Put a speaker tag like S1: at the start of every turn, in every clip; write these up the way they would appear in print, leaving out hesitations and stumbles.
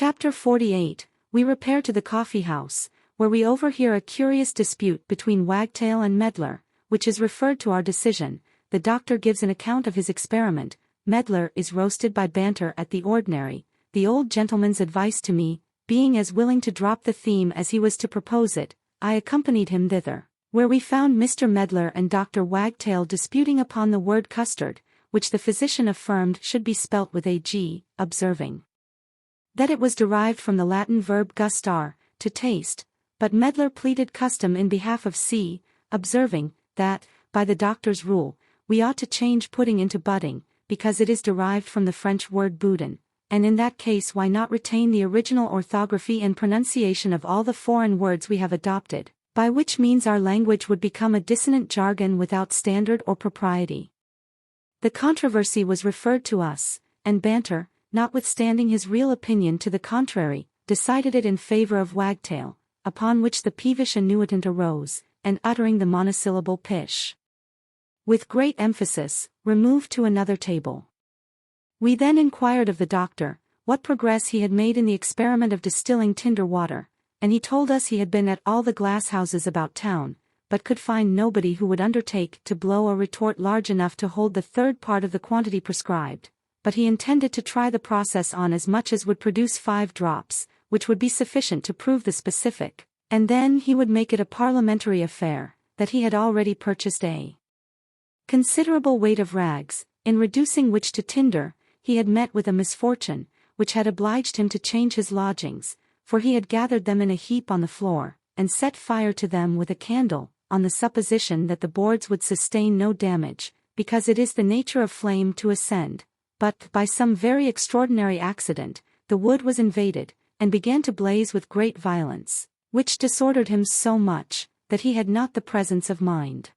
S1: Chapter 48. We repair to the coffee house, where we overhear a curious dispute between Wagtail and Medlar, which is referred to our decision. The doctor gives an account of his experiment. Medlar is roasted by banter at the ordinary. The old gentleman's advice to me, being as willing to drop the theme as he was to propose it, I accompanied him thither, where we found Mr. Medlar and Dr. Wagtail disputing upon the word custard, which the physician affirmed should be spelt with a G, observing that it was derived from the Latin verb gustar, to taste, but Medlar pleaded custom in behalf of C, observing that, by the doctor's rule, we ought to change pudding into budding, because it is derived from the French word boudin, and in that case why not retain the original orthography and pronunciation of all the foreign words we have adopted, by which means our language would become a dissonant jargon without standard or propriety. The controversy was referred to us, and banter, notwithstanding his real opinion to the contrary, decided it in favor of Wagtail, upon which the peevish annuitant arose, and uttering the monosyllable pish, with great emphasis, removed to another table. We then inquired of the doctor, what progress he had made in the experiment of distilling tinder water, and he told us he had been at all the glass houses about town, but could find nobody who would undertake to blow a retort large enough to hold the third part of the quantity prescribed, but he intended to try the process on as much as would produce 5 drops, which would be sufficient to prove the specific, and then he would make it a parliamentary affair, that he had already purchased a considerable weight of rags, in reducing which to tinder, he had met with a misfortune, which had obliged him to change his lodgings, for he had gathered them in a heap on the floor, and set fire to them with a candle, on the supposition that the boards would sustain no damage, because it is the nature of flame to ascend, but, by some very extraordinary accident, the wood was invaded, and began to blaze with great violence, which disordered him so much, that he had not the presence of mind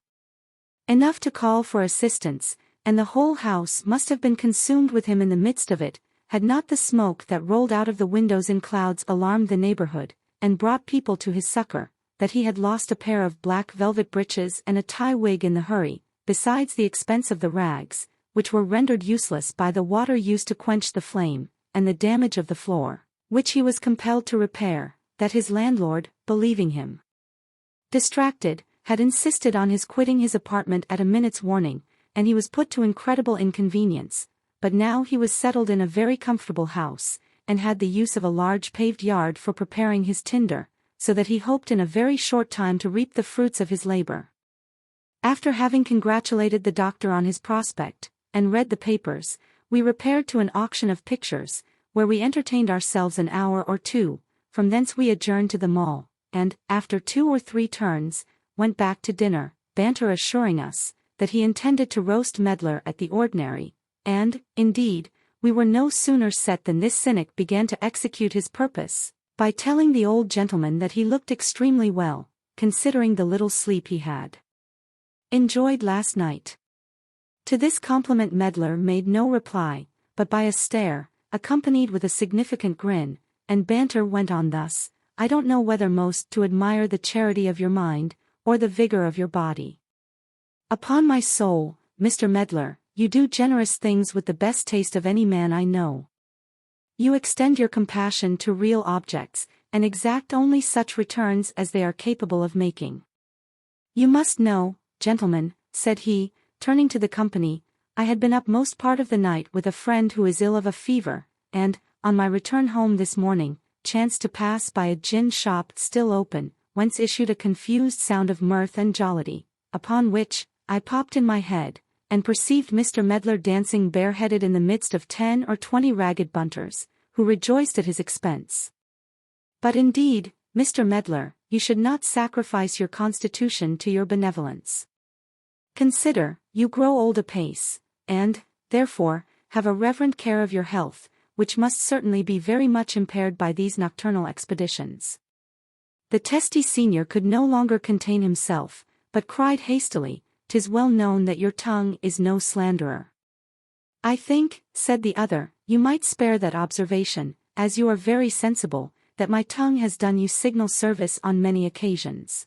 S1: enough to call for assistance, and the whole house must have been consumed with him in the midst of it, had not the smoke that rolled out of the windows in clouds alarmed the neighborhood, and brought people to his succor, that he had lost a pair of black velvet breeches and a tie wig in the hurry, besides the expense of the rags, which were rendered useless by the water used to quench the flame, and the damage of the floor, which he was compelled to repair, that his landlord, believing him distracted, had insisted on his quitting his apartment at a minute's warning, and he was put to incredible inconvenience, but now he was settled in a very comfortable house, and had the use of a large paved yard for preparing his tinder, so that he hoped in a very short time to reap the fruits of his labor. After having congratulated the doctor on his prospect, and read the papers, we repaired to an auction of pictures, where we entertained ourselves an hour or two. From thence we adjourned to the mall, and, after 2 or 3 turns, went back to dinner, banter assuring us that he intended to roast Medlar at the ordinary, and, indeed, we were no sooner set than this cynic began to execute his purpose, by telling the old gentleman that he looked extremely well, considering the little sleep he had enjoyed last night. To this compliment Medlar made no reply, but by a stare, accompanied with a significant grin, and banter went on thus: I don't know whether most to admire the charity of your mind, or the vigor of your body. Upon my soul, Mr. Medlar, you do generous things with the best taste of any man I know. You extend your compassion to real objects, and exact only such returns as they are capable of making. You must know, gentlemen, said he, turning to the company, I had been up most part of the night with a friend who is ill of a fever, and, on my return home this morning, chanced to pass by a gin shop still open, whence issued a confused sound of mirth and jollity, upon which, I popped in my head, and perceived Mr. Medlar dancing bareheaded in the midst of 10 or 20 ragged bunters, who rejoiced at his expense. But indeed, Mr. Medlar, you should not sacrifice your constitution to your benevolence. Consider, you grow old apace, and, therefore, have a reverent care of your health, which must certainly be very much impaired by these nocturnal expeditions. The testy senior could no longer contain himself, but cried hastily, "'Tis well known that your tongue is no slanderer." "I think," said the other, "you might spare that observation, as you are very sensible, that my tongue has done you signal service on many occasions.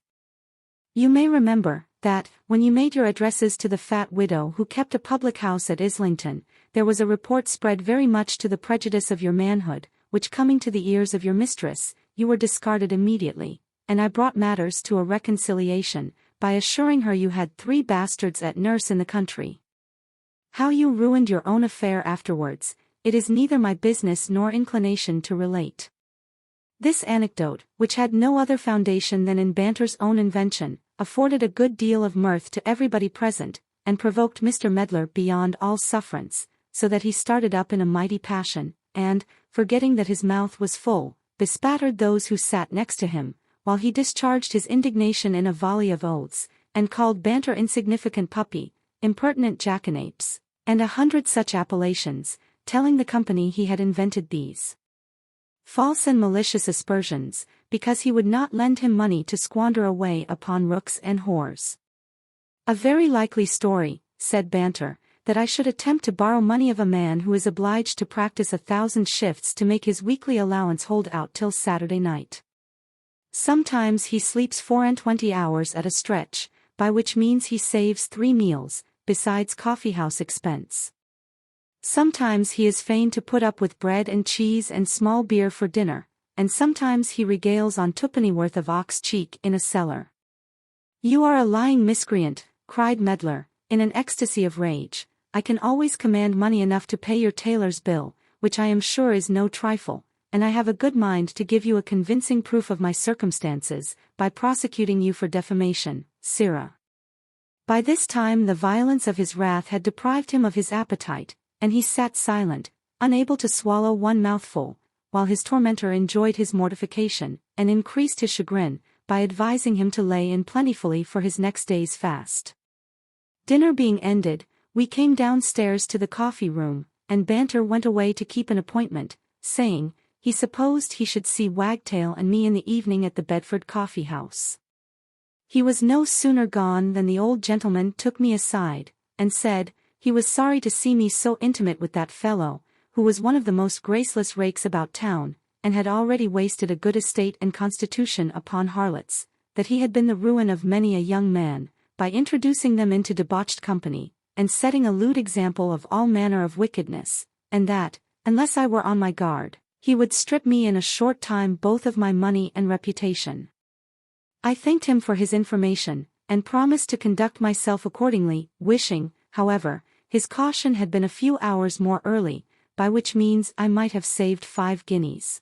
S1: You may remember, that, when you made your addresses to the fat widow who kept a public house at Islington, there was a report spread very much to the prejudice of your manhood, which coming to the ears of your mistress, you were discarded immediately, and I brought matters to a reconciliation, by assuring her you had 3 bastards at nurse in the country. How you ruined your own affair afterwards, it is neither my business nor inclination to relate. This anecdote, which had no other foundation than in Banter's own invention, afforded a good deal of mirth to everybody present, and provoked Mr. Medlar beyond all sufferance, so that he started up in a mighty passion, and, forgetting that his mouth was full, bespattered those who sat next to him, while he discharged his indignation in a volley of oaths, and called Banter insignificant puppy, impertinent jackanapes, and 100 such appellations, telling the company he had invented these false and malicious aspersions, because he would not lend him money to squander away upon rooks and whores. A very likely story, said Banter, that I should attempt to borrow money of a man who is obliged to practice 1,000 shifts to make his weekly allowance hold out till Saturday night. Sometimes he sleeps 24 hours at a stretch, by which means he saves 3 meals, besides coffee-house expense. Sometimes he is fain to put up with bread and cheese and small beer for dinner, and sometimes he regales on 2 of ox cheek in a cellar. You are a lying miscreant, cried Medlar, in an ecstasy of rage. I can always command money enough to pay your tailor's bill, which I am sure is no trifle, and I have a good mind to give you a convincing proof of my circumstances, by prosecuting you for defamation, sirrah. By this time the violence of his wrath had deprived him of his appetite, and he sat silent, unable to swallow one mouthful, while his tormentor enjoyed his mortification, and increased his chagrin, by advising him to lay in plentifully for his next day's fast. Dinner being ended, we came downstairs to the coffee-room, and Banter went away to keep an appointment, saying, he supposed he should see Wagtail and me in the evening at the Bedford coffee-house. He was no sooner gone than the old gentleman took me aside, and said, he was sorry to see me so intimate with that fellow, who was one of the most graceless rakes about town, and had already wasted a good estate and constitution upon harlots, that he had been the ruin of many a young man, by introducing them into debauched company, and setting a lewd example of all manner of wickedness, and that, unless I were on my guard, he would strip me in a short time both of my money and reputation. I thanked him for his information, and promised to conduct myself accordingly, wishing, however, his caution had been a few hours more early, by which means I might have saved 5 guineas.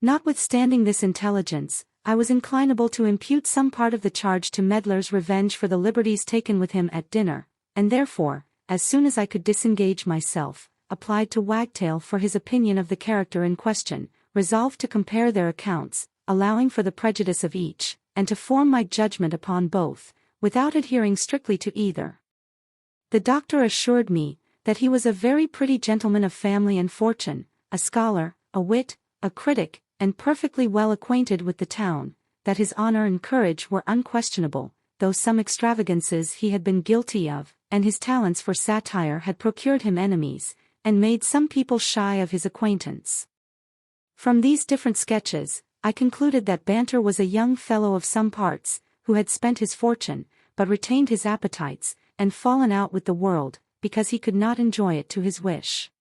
S1: Notwithstanding this intelligence, I was inclinable to impute some part of the charge to Medlar's revenge for the liberties taken with him at dinner, and therefore, as soon as I could disengage myself, applied to Wagtail for his opinion of the character in question, resolved to compare their accounts, allowing for the prejudice of each, and to form my judgment upon both, without adhering strictly to either. The doctor assured me that he was a very pretty gentleman of family and fortune, a scholar, a wit, a critic, and perfectly well acquainted with the town, that his honor and courage were unquestionable, though some extravagances he had been guilty of, and his talents for satire had procured him enemies, and made some people shy of his acquaintance. From these different sketches, I concluded that Banter was a young fellow of some parts, who had spent his fortune, but retained his appetites, and fallen out with the world, because he could not enjoy it to his wish.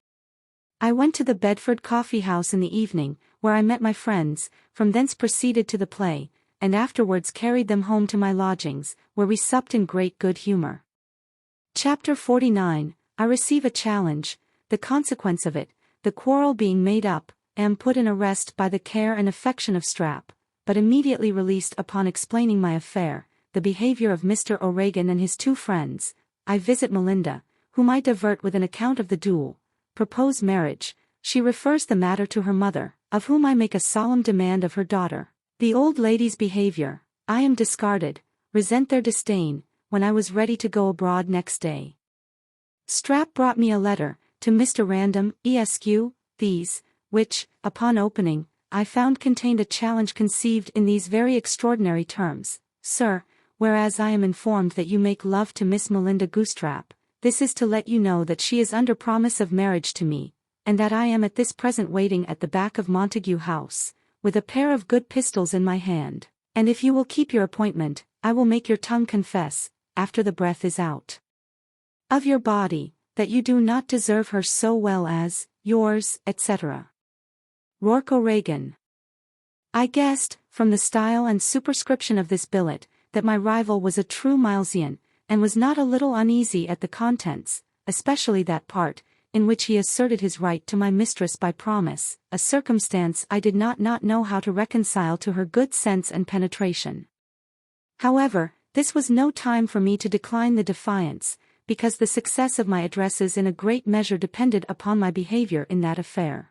S1: I went to the Bedford coffee-house in the evening, where I met my friends, from thence proceeded to the play, and afterwards carried them home to my lodgings, where we supped in great good humour. Chapter 49. I receive a challenge, the consequence of it, the quarrel being made up, am put in arrest by the care and affection of Strap, but immediately released upon explaining my affair, the behaviour of Mr. O'Regan and his 2 friends. I visit Melinda, whom I divert with an account of the duel, propose marriage, she refers the matter to her mother, of whom I make a solemn demand of her daughter. The old lady's behaviour, I am discarded, resent their disdain, when I was ready to go abroad next day. Strap brought me a letter, to Mr. Random, Esq., these, which, upon opening, I found contained a challenge conceived in these very extraordinary terms. Sir, whereas I am informed that you make love to Miss Melinda Goosetrap, this is to let you know that she is under promise of marriage to me, and that I am at this present waiting at the back of Montague House, with a pair of good pistols in my hand, and if you will keep your appointment, I will make your tongue confess, after the breath is out of your body, that you do not deserve her so well as, yours, etc. Rourke O'Regan. I guessed, from the style and superscription of this billet, that my rival was a true Milesian, and was not a little uneasy at the contents, especially that part, in which he asserted his right to my mistress by promise, a circumstance I did not know how to reconcile to her good sense and penetration. However, this was no time for me to decline the defiance, because the success of my addresses in a great measure depended upon my behavior in that affair.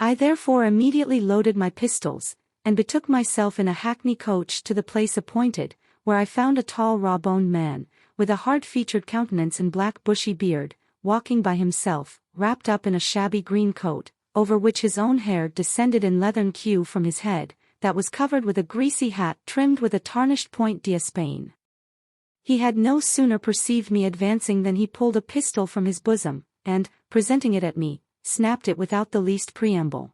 S1: I therefore immediately loaded my pistols, and betook myself in a hackney coach to the place appointed, where I found a tall raw-boned man, with a hard-featured countenance and black bushy beard, walking by himself, wrapped up in a shabby green coat, over which his own hair descended in leathern queue from his head, that was covered with a greasy hat trimmed with a tarnished point d'Espagne. He had no sooner perceived me advancing than he pulled a pistol from his bosom, and, presenting it at me, snapped it without the least preamble.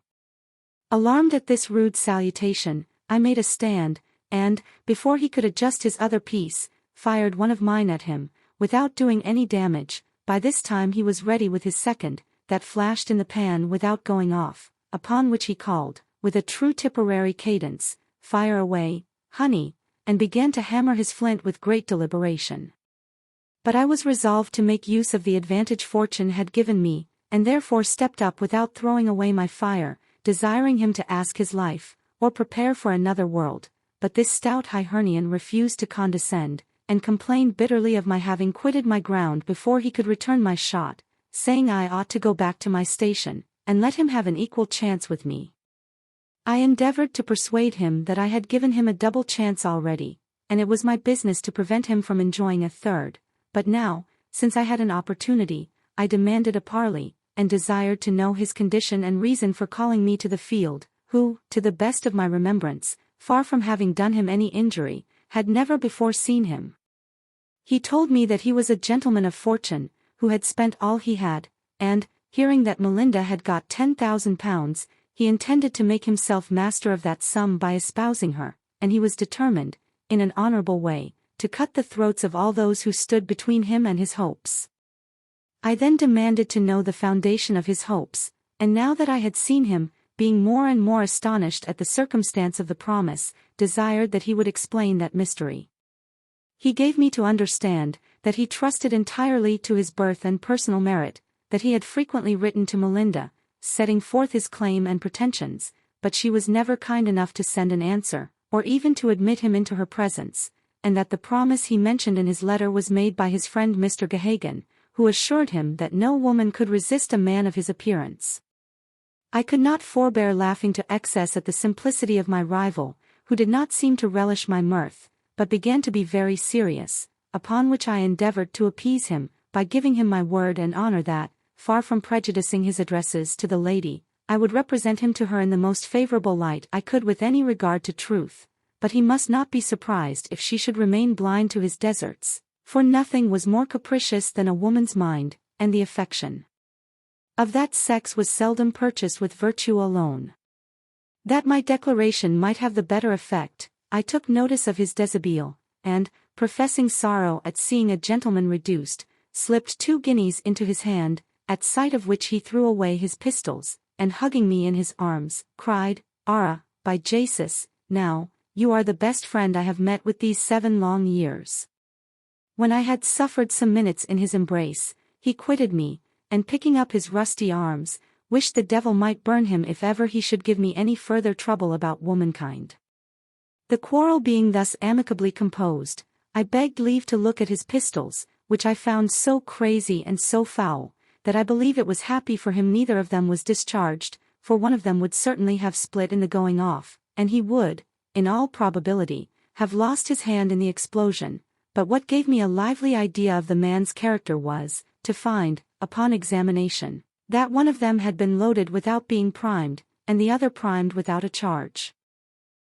S1: Alarmed at this rude salutation, I made a stand, and, before he could adjust his other piece, fired one of mine at him, without doing any damage. By this time he was ready with his second, that flashed in the pan without going off, upon which he called, with a true Tipperary cadence, "Fire away, honey," and began to hammer his flint with great deliberation. But I was resolved to make use of the advantage fortune had given me, and therefore stepped up without throwing away my fire, desiring him to ask his life, or prepare for another world. But this stout Hibernian refused to condescend, and complained bitterly of my having quitted my ground before he could return my shot, saying I ought to go back to my station, and let him have an equal chance with me. I endeavored to persuade him that I had given him a double chance already, and it was my business to prevent him from enjoying a third, but now, since I had an opportunity, I demanded a parley, and desired to know his condition and reason for calling me to the field, who, to the best of my remembrance, far from having done him any injury, had never before seen him. He told me that he was a gentleman of fortune, who had spent all he had, and, hearing that Melinda had got £10,000, he intended to make himself master of that sum by espousing her, and he was determined, in an honourable way, to cut the throats of all those who stood between him and his hopes. I then demanded to know the foundation of his hopes, and now that I had seen him, being more and more astonished at the circumstance of the promise, desired that he would explain that mystery. He gave me to understand, that he trusted entirely to his birth and personal merit, that he had frequently written to Melinda, setting forth his claim and pretensions, but she was never kind enough to send an answer, or even to admit him into her presence, and that the promise he mentioned in his letter was made by his friend Mr. Gahagan, who assured him that no woman could resist a man of his appearance. I could not forbear laughing to excess at the simplicity of my rival, who did not seem to relish my mirth, but began to be very serious, upon which I endeavored to appease him, by giving him my word and honor that, far from prejudicing his addresses to the lady, I would represent him to her in the most favorable light I could with any regard to truth, but he must not be surprised if she should remain blind to his deserts, for nothing was more capricious than a woman's mind, and the affection of that sex was seldom purchased with virtue alone. That my declaration might have the better effect, I took notice of his deshabille, and, professing sorrow at seeing a gentleman reduced, slipped 2 guineas into his hand, at sight of which he threw away his pistols, and hugging me in his arms, cried, "Ara, by Jesus, now, you are the best friend I have met with these 7 long years." When I had suffered some minutes in his embrace, he quitted me, and picking up his rusty arms, wished the devil might burn him if ever he should give me any further trouble about womankind. The quarrel being thus amicably composed, I begged leave to look at his pistols, which I found so crazy and so foul, that I believe it was happy for him neither of them was discharged, for one of them would certainly have split in the going off, and he would, in all probability, have lost his hand in the explosion. But what gave me a lively idea of the man's character was, to find, upon examination, that one of them had been loaded without being primed, and the other primed without a charge.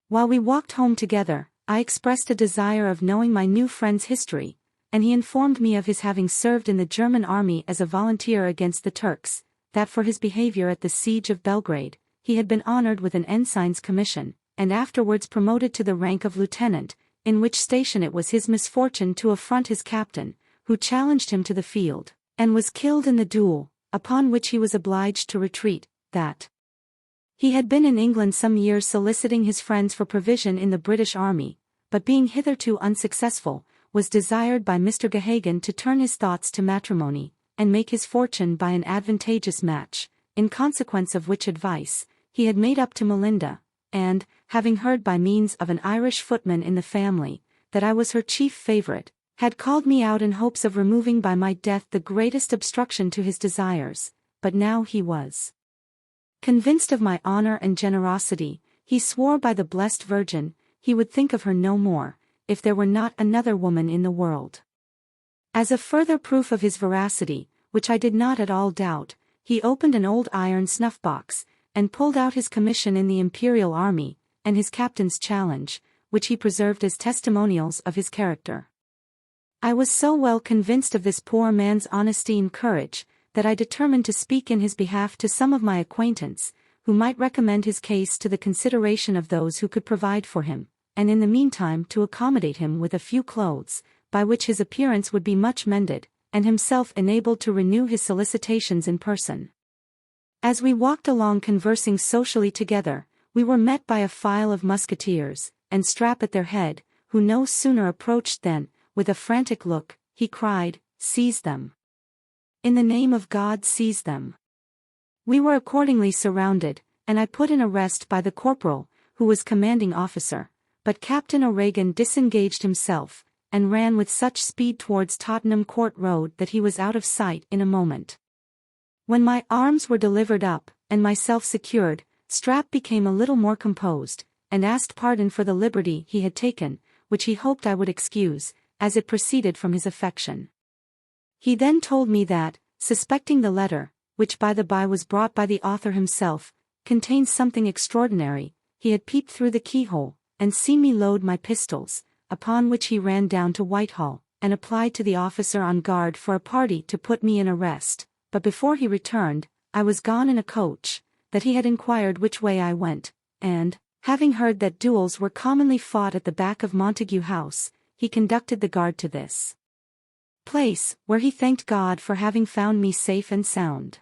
S1: While we walked home together, I expressed a desire of knowing my new friend's history, and he informed me of his having served in the German army as a volunteer against the Turks, that for his behavior at the siege of Belgrade, he had been honored with an ensign's commission, and afterwards promoted to the rank of lieutenant, in which station it was his misfortune to affront his captain, who challenged him to the field, and was killed in the duel, upon which he was obliged to retreat, that He had been in England some years soliciting his friends for provision in the British Army, but being hitherto unsuccessful, was desired by Mr. Gahagan to turn his thoughts to matrimony, and make his fortune by an advantageous match, in consequence of which advice, he had made up to Melinda, and, having heard by means of an Irish footman in the family, that I was her chief favourite, had called me out in hopes of removing by my death the greatest obstruction to his desires, but now he was convinced of my honour and generosity, he swore by the blessed Virgin, he would think of her no more, if there were not another woman in the world. As a further proof of his veracity, which I did not at all doubt, he opened an old iron snuff-box, and pulled out his commission in the Imperial Army, and his captain's challenge, which he preserved as testimonials of his character. I was so well convinced of this poor man's honesty and courage, that I determined to speak in his behalf to some of my acquaintance, who might recommend his case to the consideration of those who could provide for him, and in the meantime to accommodate him with a few clothes, by which his appearance would be much mended, and himself enabled to renew his solicitations in person. As we walked along conversing socially together, we were met by a file of musketeers, and Strap at their head, who no sooner approached than, with a frantic look, he cried, "Seize them! In the name of God, seize them!" We were accordingly surrounded, and I put in arrest by the corporal, who was commanding officer, but Captain O'Regan disengaged himself, and ran with such speed towards Tottenham Court Road that he was out of sight in a moment. When my arms were delivered up, and myself secured, Strap became a little more composed, and asked pardon for the liberty he had taken, which he hoped I would excuse, as it proceeded from his affection. He then told me that, suspecting the letter, which by the by was brought by the author himself, contained something extraordinary, he had peeped through the keyhole, and seen me load my pistols, upon which he ran down to Whitehall, and applied to the officer on guard for a party to put me in arrest, but before he returned, I was gone in a coach, that he had inquired which way I went, and, having heard that duels were commonly fought at the back of Montague House, he conducted the guard to this place, where he thanked God for having found me safe and sound.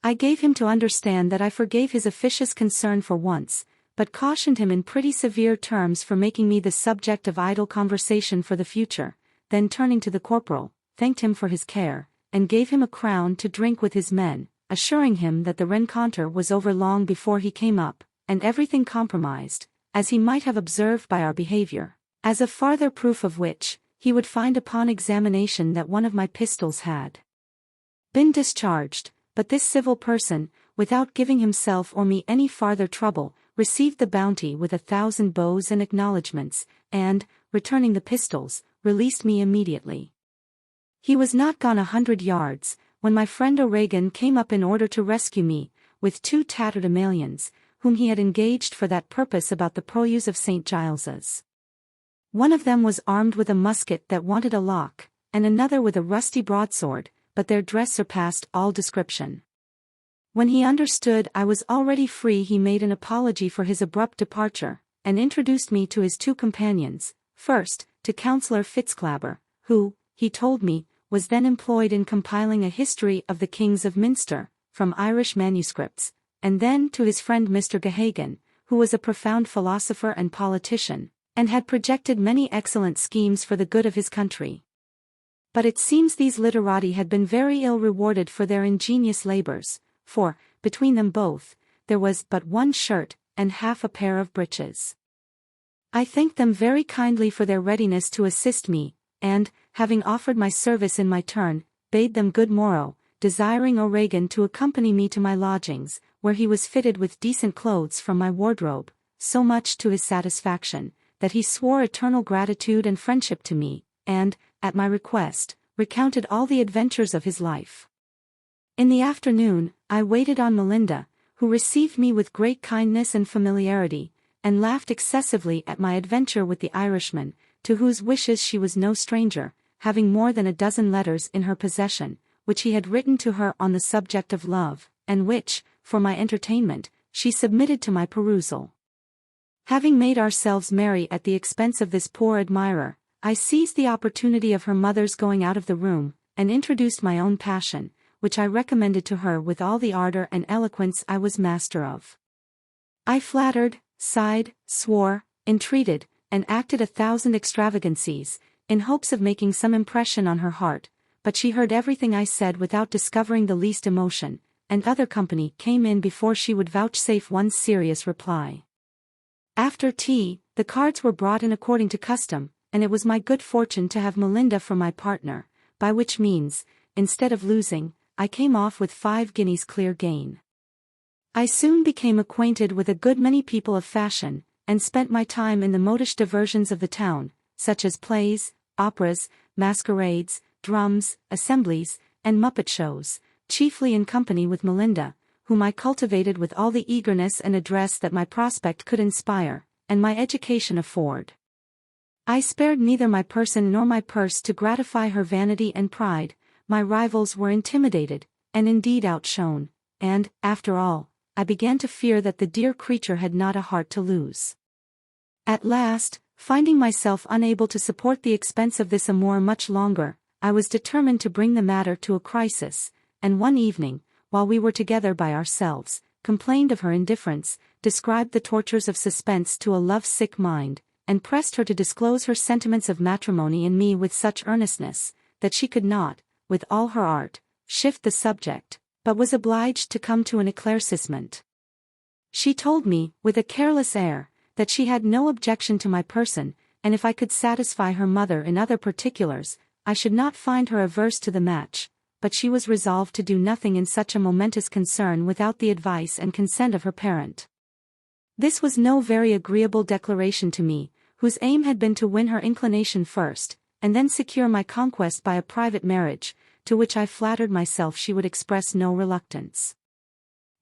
S1: I gave him to understand that I forgave his officious concern for once, but cautioned him in pretty severe terms for making me the subject of idle conversation for the future, then turning to the corporal, thanked him for his care, and gave him a crown to drink with his men, assuring him that the rencontre was over long before he came up, and everything compromised, as he might have observed by our behaviour, as a farther proof of which, he would find upon examination that one of my pistols had been discharged, but this civil person, without giving himself or me any farther trouble, received the bounty with 1,000 bows and acknowledgments, and, returning the pistols, released me immediately. He was not gone 100 yards, when my friend O'Regan came up in order to rescue me, with 2 tattered Amalians, whom he had engaged for that purpose about the purlieus of St. Giles's. One of them was armed with a musket that wanted a lock, and another with a rusty broadsword, but their dress surpassed all description. When he understood I was already free, he made an apology for his abrupt departure, and introduced me to his 2 companions, first, to Councillor Fitzclabber, who, he told me, was then employed in compiling a history of the kings of Minster, from Irish manuscripts, and then to his friend Mr. Gahagan, who was a profound philosopher and politician, and had projected many excellent schemes for the good of his country. But it seems these literati had been very ill rewarded for their ingenious labours, for, between them both, there was but 1 shirt, and half a pair of breeches. I thanked them very kindly for their readiness to assist me, and, having offered my service in my turn, bade them good morrow, desiring O'Regan to accompany me to my lodgings, where he was fitted with decent clothes from my wardrobe, so much to his satisfaction, that he swore eternal gratitude and friendship to me, and, at my request, recounted all the adventures of his life. In the afternoon, I waited on Melinda, who received me with great kindness and familiarity, and laughed excessively at my adventure with the Irishman, to whose wishes she was no stranger, having more than 12 letters in her possession, which he had written to her on the subject of love, and which, for my entertainment, she submitted to my perusal. Having made ourselves merry at the expense of this poor admirer, I seized the opportunity of her mother's going out of the room, and introduced my own passion, which I recommended to her with all the ardour and eloquence I was master of. I flattered, sighed, swore, entreated, and acted 1,000 extravagancies, in hopes of making some impression on her heart, but she heard everything I said without discovering the least emotion, and other company came in before she would vouchsafe one serious reply. After tea, the cards were brought in according to custom, and it was my good fortune to have Melinda for my partner, by which means, instead of losing, I came off with 5 guineas clear gain. I soon became acquainted with a good many people of fashion, and spent my time in the modish diversions of the town, such as plays, operas, masquerades, drums, assemblies, and muppet shows, chiefly in company with Melinda, whom I cultivated with all the eagerness and address that my prospect could inspire, and my education afford. I spared neither my person nor my purse to gratify her vanity and pride. My rivals were intimidated, and indeed outshone, and, after all, I began to fear that the dear creature had not a heart to lose. At last, finding myself unable to support the expense of this amour much longer, I was determined to bring the matter to a crisis, and one evening, while we were together by ourselves, complained of her indifference, described the tortures of suspense to a love-sick mind, and pressed her to disclose her sentiments of matrimony in me with such earnestness, that she could not, with all her art, shift the subject, but was obliged to come to an éclaircissement. She told me, with a careless air, that she had no objection to my person, and if I could satisfy her mother in other particulars, I should not find her averse to the match, but she was resolved to do nothing in such a momentous concern without the advice and consent of her parent. This was no very agreeable declaration to me, whose aim had been to win her inclination first, and then secure my conquest by a private marriage, to which I flattered myself she would express no reluctance.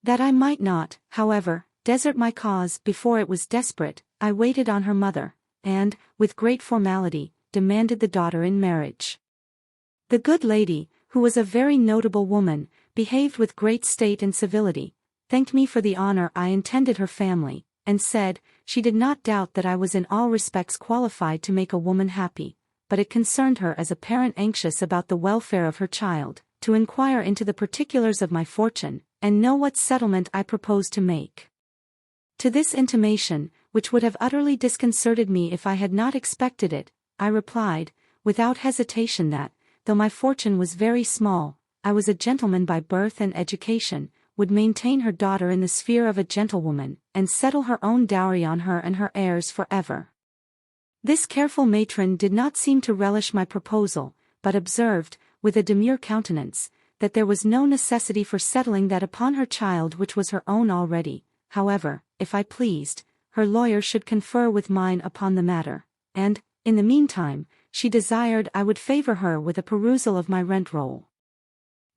S1: That I might not, however, desert my cause before it was desperate, I waited on her mother, and, with great formality, demanded the daughter in marriage. The good lady, who was a very notable woman, behaved with great state and civility, thanked me for the honor I intended her family, and said, she did not doubt that I was in all respects qualified to make a woman happy, but it concerned her as a parent anxious about the welfare of her child, to inquire into the particulars of my fortune, and know what settlement I proposed to make. To this intimation, which would have utterly disconcerted me if I had not expected it, I replied, without hesitation that, though my fortune was very small, I was a gentleman by birth and education, would maintain her daughter in the sphere of a gentlewoman, and settle her own dowry on her and her heirs forever. This careful matron did not seem to relish my proposal, but observed, with a demure countenance, that there was no necessity for settling that upon her child which was her own already. However, if I pleased, her lawyer should confer with mine upon the matter, and, in the meantime, she desired I would favor her with a perusal of my rent-roll.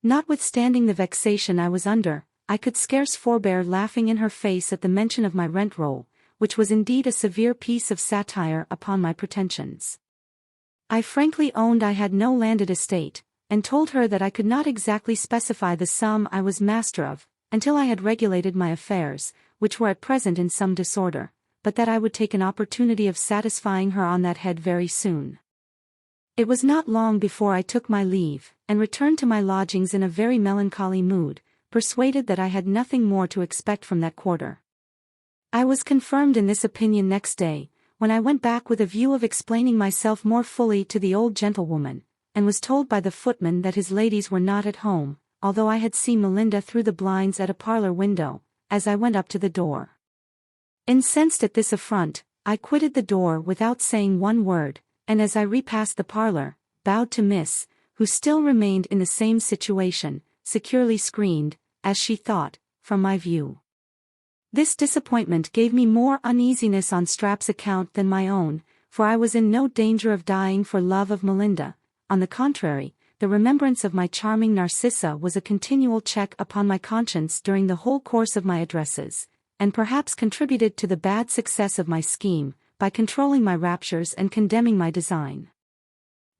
S1: Notwithstanding the vexation I was under, I could scarce forbear laughing in her face at the mention of my rent-roll, which was indeed a severe piece of satire upon my pretensions. I frankly owned I had no landed estate, and told her that I could not exactly specify the sum I was master of, until I had regulated my affairs, which were at present in some disorder, but that I would take an opportunity of satisfying her on that head very soon. It was not long before I took my leave, and returned to my lodgings in a very melancholy mood, persuaded that I had nothing more to expect from that quarter. I was confirmed in this opinion next day, when I went back with a view of explaining myself more fully to the old gentlewoman, and was told by the footman that his ladies were not at home, although I had seen Melinda through the blinds at a parlor window, as I went up to the door. Incensed at this affront, I quitted the door without saying one word, and as I repassed the parlor, bowed to Miss, who still remained in the same situation, securely screened, as she thought, from my view. This disappointment gave me more uneasiness on Strap's account than my own, for I was in no danger of dying for love of Melinda. On the contrary, the remembrance of my charming Narcissa was a continual check upon my conscience during the whole course of my addresses, and perhaps contributed to the bad success of my scheme, by controlling my raptures and condemning my design.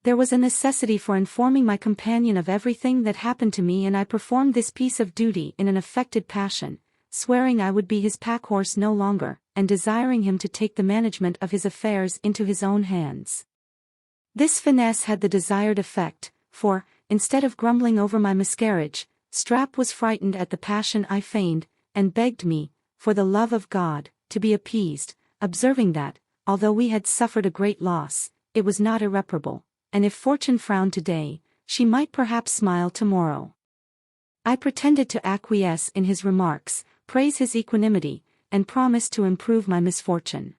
S1: There was a necessity for informing my companion of everything that happened to me, and I performed this piece of duty in an affected passion, swearing I would be his pack-horse no longer, and desiring him to take the management of his affairs into his own hands. This finesse had the desired effect, for, instead of grumbling over my miscarriage, Strap was frightened at the passion I feigned, and begged me, for the love of God, to be appeased, observing that, although we had suffered a great loss, it was not irreparable, and if fortune frowned today, she might perhaps smile tomorrow. I pretended to acquiesce in his remarks, praise his equanimity, and promise to improve my misfortune.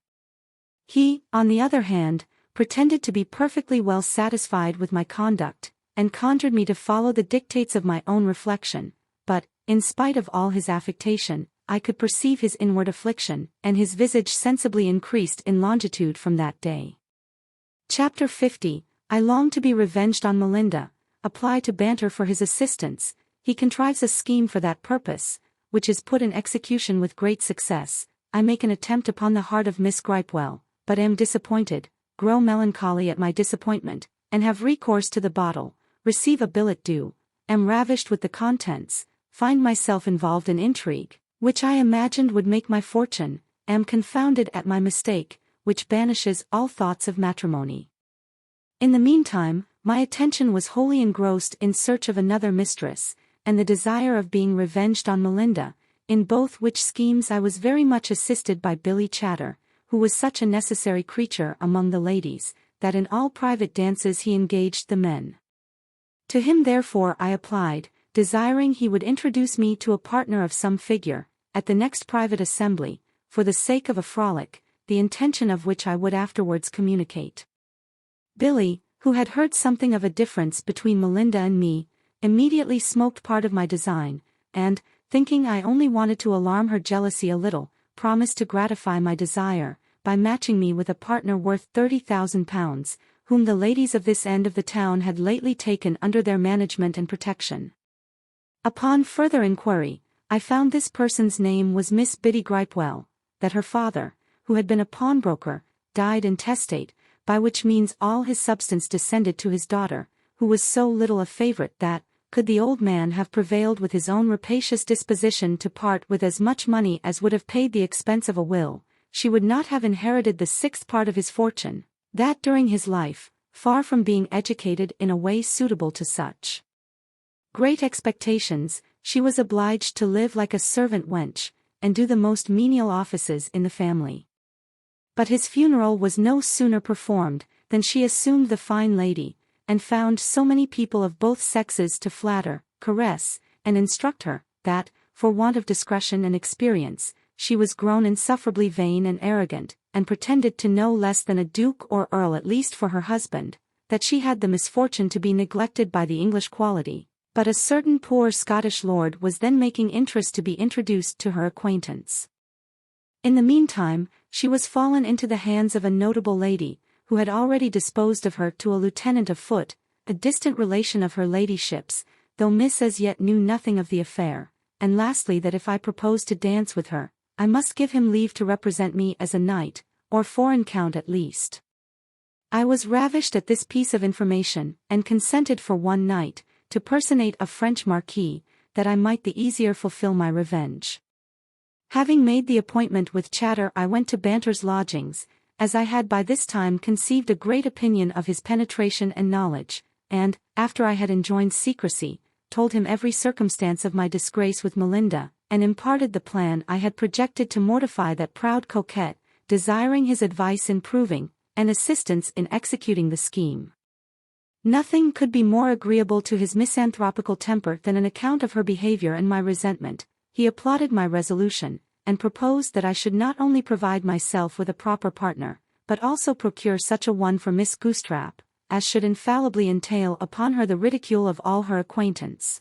S1: He, on the other hand, pretended to be perfectly well satisfied with my conduct, and conjured me to follow the dictates of my own reflection, but, in spite of all his affectation, I could perceive his inward affliction, and his visage sensibly increased in longitude from that day. Chapter 50. I long to be revenged on Melinda. Apply to Banter for his assistance. He contrives a scheme for that purpose, which is put in execution with great success. I make an attempt upon the heart of Miss Gripewell, but am disappointed, grow melancholy at my disappointment, and have recourse to the bottle, receive a billet doux, am ravished with the contents, find myself involved in intrigue, which I imagined would make my fortune, am confounded at my mistake, which banishes all thoughts of matrimony. In the meantime, my attention was wholly engrossed in search of another mistress, and the desire of being revenged on Melinda, in both which schemes I was very much assisted by Billy Chatter, who was such a necessary creature among the ladies, that in all private dances he engaged the men. To him therefore I applied, desiring he would introduce me to a partner of some figure, at the next private assembly, for the sake of a frolic, the intention of which I would afterwards communicate. Billy, who had heard something of a difference between Melinda and me, immediately smoked part of my design, and, thinking I only wanted to alarm her jealousy a little, promised to gratify my desire, by matching me with a partner worth £30,000, whom the ladies of this end of the town had lately taken under their management and protection. Upon further inquiry, I found this person's name was Miss Biddy Gripewell, that her father, who had been a pawnbroker, died intestate, by which means all his substance descended to his daughter, who was so little a favourite that, could the old man have prevailed with his own rapacious disposition to part with as much money as would have paid the expense of a will, she would not have inherited the sixth part of his fortune, that during his life, far from being educated in a way suitable to such great expectations, she was obliged to live like a servant wench, and do the most menial offices in the family. But his funeral was no sooner performed, than she assumed the fine lady, and found so many people of both sexes to flatter, caress, and instruct her, that, for want of discretion and experience, she was grown insufferably vain and arrogant, and pretended to no less than a duke or earl at least for her husband, that she had the misfortune to be neglected by the English quality, but a certain poor Scottish lord was then making interest to be introduced to her acquaintance. In the meantime, she was fallen into the hands of a notable lady, who had already disposed of her to a lieutenant of foot, a distant relation of her ladyship's, though Miss as yet knew nothing of the affair, and lastly that if I proposed to dance with her, I must give him leave to represent me as a knight, or foreign count at least. I was ravished at this piece of information, and consented for one night, to personate a French marquis, that I might the easier fulfill my revenge. Having made the appointment with Chatter, I went to Banter's lodgings, as I had by this time conceived a great opinion of his penetration and knowledge, and, after I had enjoined secrecy, told him every circumstance of my disgrace with Melinda, and imparted the plan I had projected to mortify that proud coquette, desiring his advice in proving, and assistance in executing the scheme. Nothing could be more agreeable to his misanthropical temper than an account of her behavior and my resentment. He applauded my resolution, and proposed that I should not only provide myself with a proper partner, but also procure such a one for Miss Goosetrap, as should infallibly entail upon her the ridicule of all her acquaintance.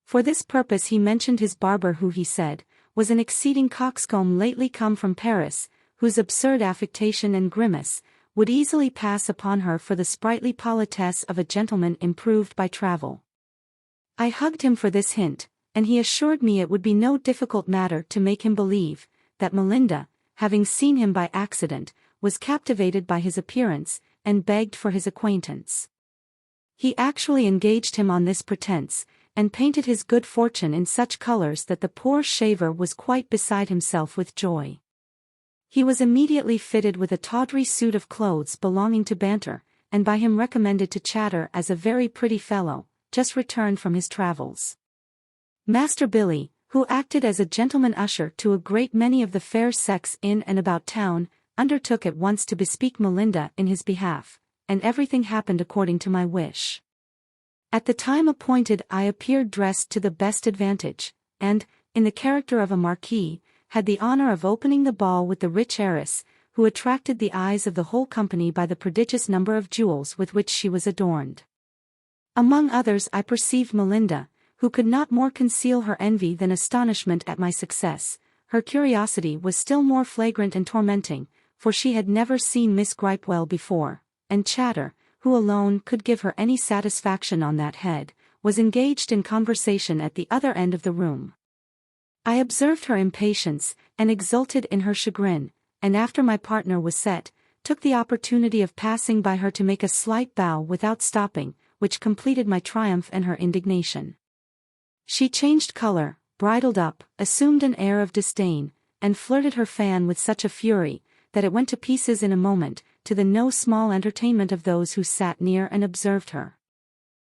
S1: For this purpose he mentioned his barber, who, he said, was an exceeding coxcomb lately come from Paris, whose absurd affectation and grimace would easily pass upon her for the sprightly politesse of a gentleman improved by travel. I hugged him for this hint, and he assured me it would be no difficult matter to make him believe that Melinda, having seen him by accident, was captivated by his appearance, and begged for his acquaintance. He actually engaged him on this pretence, and painted his good fortune in such colours that the poor shaver was quite beside himself with joy. He was immediately fitted with a tawdry suit of clothes belonging to Banter, and by him recommended to Chatter as a very pretty fellow, just returned from his travels. Master Billy, who acted as a gentleman usher to a great many of the fair sex in and about town, undertook at once to bespeak Melinda in his behalf, and everything happened according to my wish. At the time appointed I appeared dressed to the best advantage, and, in the character of a marquis, had the honor of opening the ball with the rich heiress, who attracted the eyes of the whole company by the prodigious number of jewels with which she was adorned. Among others I perceived Melinda, who could not more conceal her envy than astonishment at my success. Her curiosity was still more flagrant and tormenting, for she had never seen Miss Gripewell before, and Chatter, who alone could give her any satisfaction on that head, was engaged in conversation at the other end of the room. I observed her impatience, and exulted in her chagrin, and after my partner was set, took the opportunity of passing by her to make a slight bow without stopping, which completed my triumph and her indignation. She changed color, bridled up, assumed an air of disdain, and flirted her fan with such a fury, that it went to pieces in a moment, to the no small entertainment of those who sat near and observed her.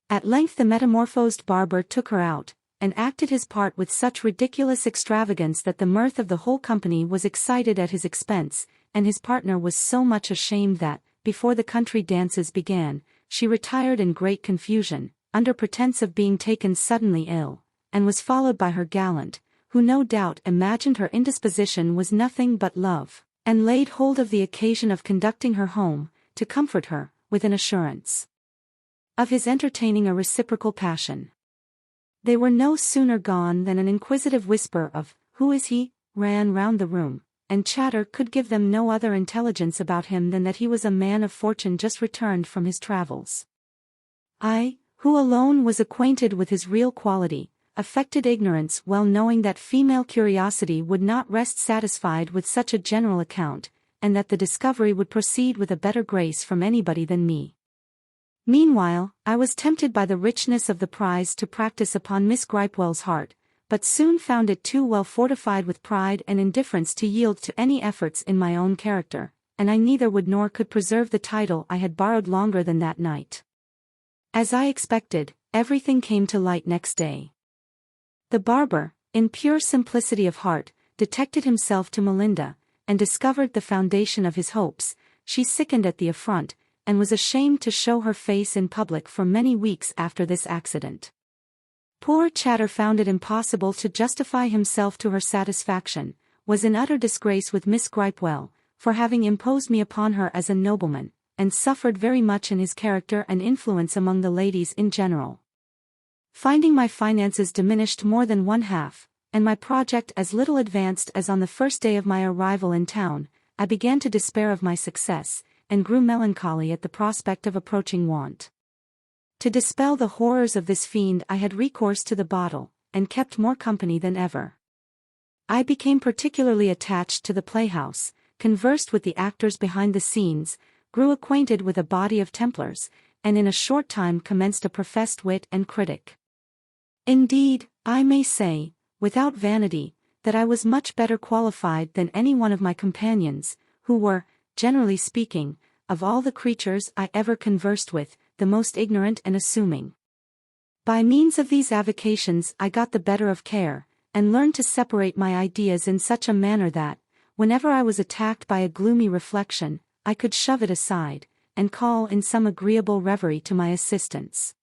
S1: At length the metamorphosed barber took her out, and acted his part with such ridiculous extravagance that the mirth of the whole company was excited at his expense, and his partner was so much ashamed that, before the country dances began, she retired in great confusion, under pretence of being taken suddenly ill, and was followed by her gallant, who no doubt imagined her indisposition was nothing but love, and laid hold of the occasion of conducting her home, to comfort her, with an assurance of his entertaining a reciprocal passion. They were no sooner gone than an inquisitive whisper of, "Who is he?" ran round the room, and Chatter could give them no other intelligence about him than that he was a man of fortune just returned from his travels. I, who alone was acquainted with his real quality, affected ignorance, well knowing that female curiosity would not rest satisfied with such a general account, and that the discovery would proceed with a better grace from anybody than me. Meanwhile, I was tempted by the richness of the prize to practice upon Miss Gripewell's heart, but soon found it too well fortified with pride and indifference to yield to any efforts in my own character, and I neither would nor could preserve the title I had borrowed longer than that night. As I expected, everything came to light next day. The barber, in pure simplicity of heart, detected himself to Melinda, and discovered the foundation of his hopes. She sickened at the affront, and was ashamed to show her face in public for many weeks after this accident. Poor Chatter found it impossible to justify himself to her satisfaction, was in utter disgrace with Miss Gripewell, for having imposed me upon her as a nobleman, and suffered very much in his character and influence among the ladies in general. Finding my finances diminished more than one half, and my project as little advanced as on the first day of my arrival in town, I began to despair of my success, and grew melancholy at the prospect of approaching want. To dispel the horrors of this fiend I had recourse to the bottle, and kept more company than ever. I became particularly attached to the playhouse, conversed with the actors behind the scenes, grew acquainted with a body of Templars, and in a short time commenced a professed wit and critic. Indeed, I may say, without vanity, that I was much better qualified than any one of my companions, who were, generally speaking, of all the creatures I ever conversed with, the most ignorant and assuming. By means of these avocations I got the better of care, and learned to separate my ideas in such a manner that, whenever I was attacked by a gloomy reflection, I could shove it aside, and call in some agreeable reverie to my assistance.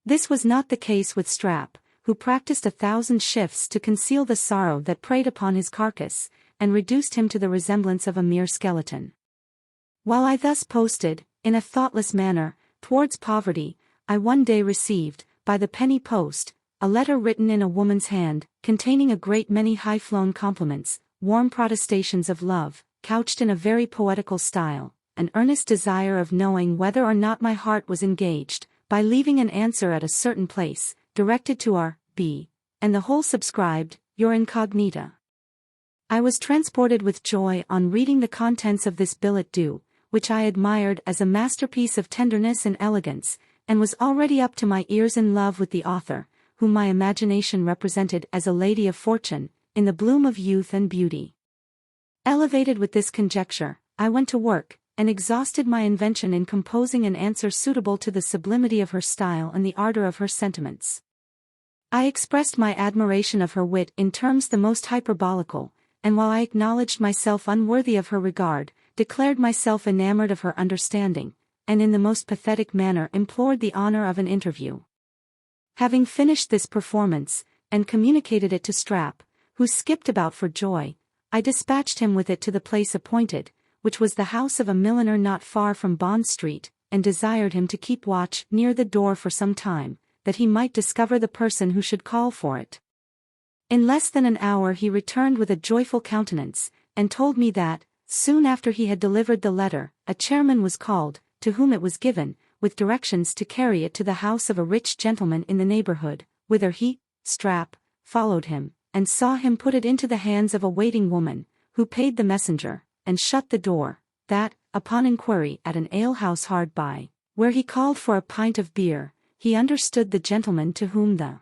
S1: This was not the case with Strap, who practiced 1,000 shifts to conceal the sorrow that preyed upon his carcass, and reduced him to the resemblance of a mere skeleton. While I thus posted, in a thoughtless manner, towards poverty, I one day received, by the penny post, a letter written in a woman's hand, containing a great many high-flown compliments, warm protestations of love, couched in a very poetical style, an earnest desire of knowing whether or not my heart was engaged, by leaving an answer at a certain place, directed to R. B., and the whole subscribed, Your Incognita. I was transported with joy on reading the contents of this billet doux, which I admired as a masterpiece of tenderness and elegance, and was already up to my ears in love with the author, whom my imagination represented as a lady of fortune, in the bloom of youth and beauty. Elevated with this conjecture, I went to work, and exhausted my invention in composing an answer suitable to the sublimity of her style and the ardor of her sentiments. I expressed my admiration of her wit in terms the most hyperbolical, and while I acknowledged myself unworthy of her regard, declared myself enamored of her understanding, and in the most pathetic manner implored the honor of an interview. Having finished this performance, and communicated it to Strap, who skipped about for joy, I dispatched him with it to the place appointed, which was the house of a milliner not far from Bond Street, and desired him to keep watch near the door for some time, that he might discover the person who should call for it. In less than an hour he returned with a joyful countenance, and told me that, soon after he had delivered the letter, a chairman was called, to whom it was given, with directions to carry it to the house of a rich gentleman in the neighborhood, whither he, Strap, followed him, and saw him put it into the hands of a waiting woman, who paid the messenger, and shut the door, that, upon inquiry at an alehouse hard by, where he called for a pint of beer, he understood the gentleman to whom the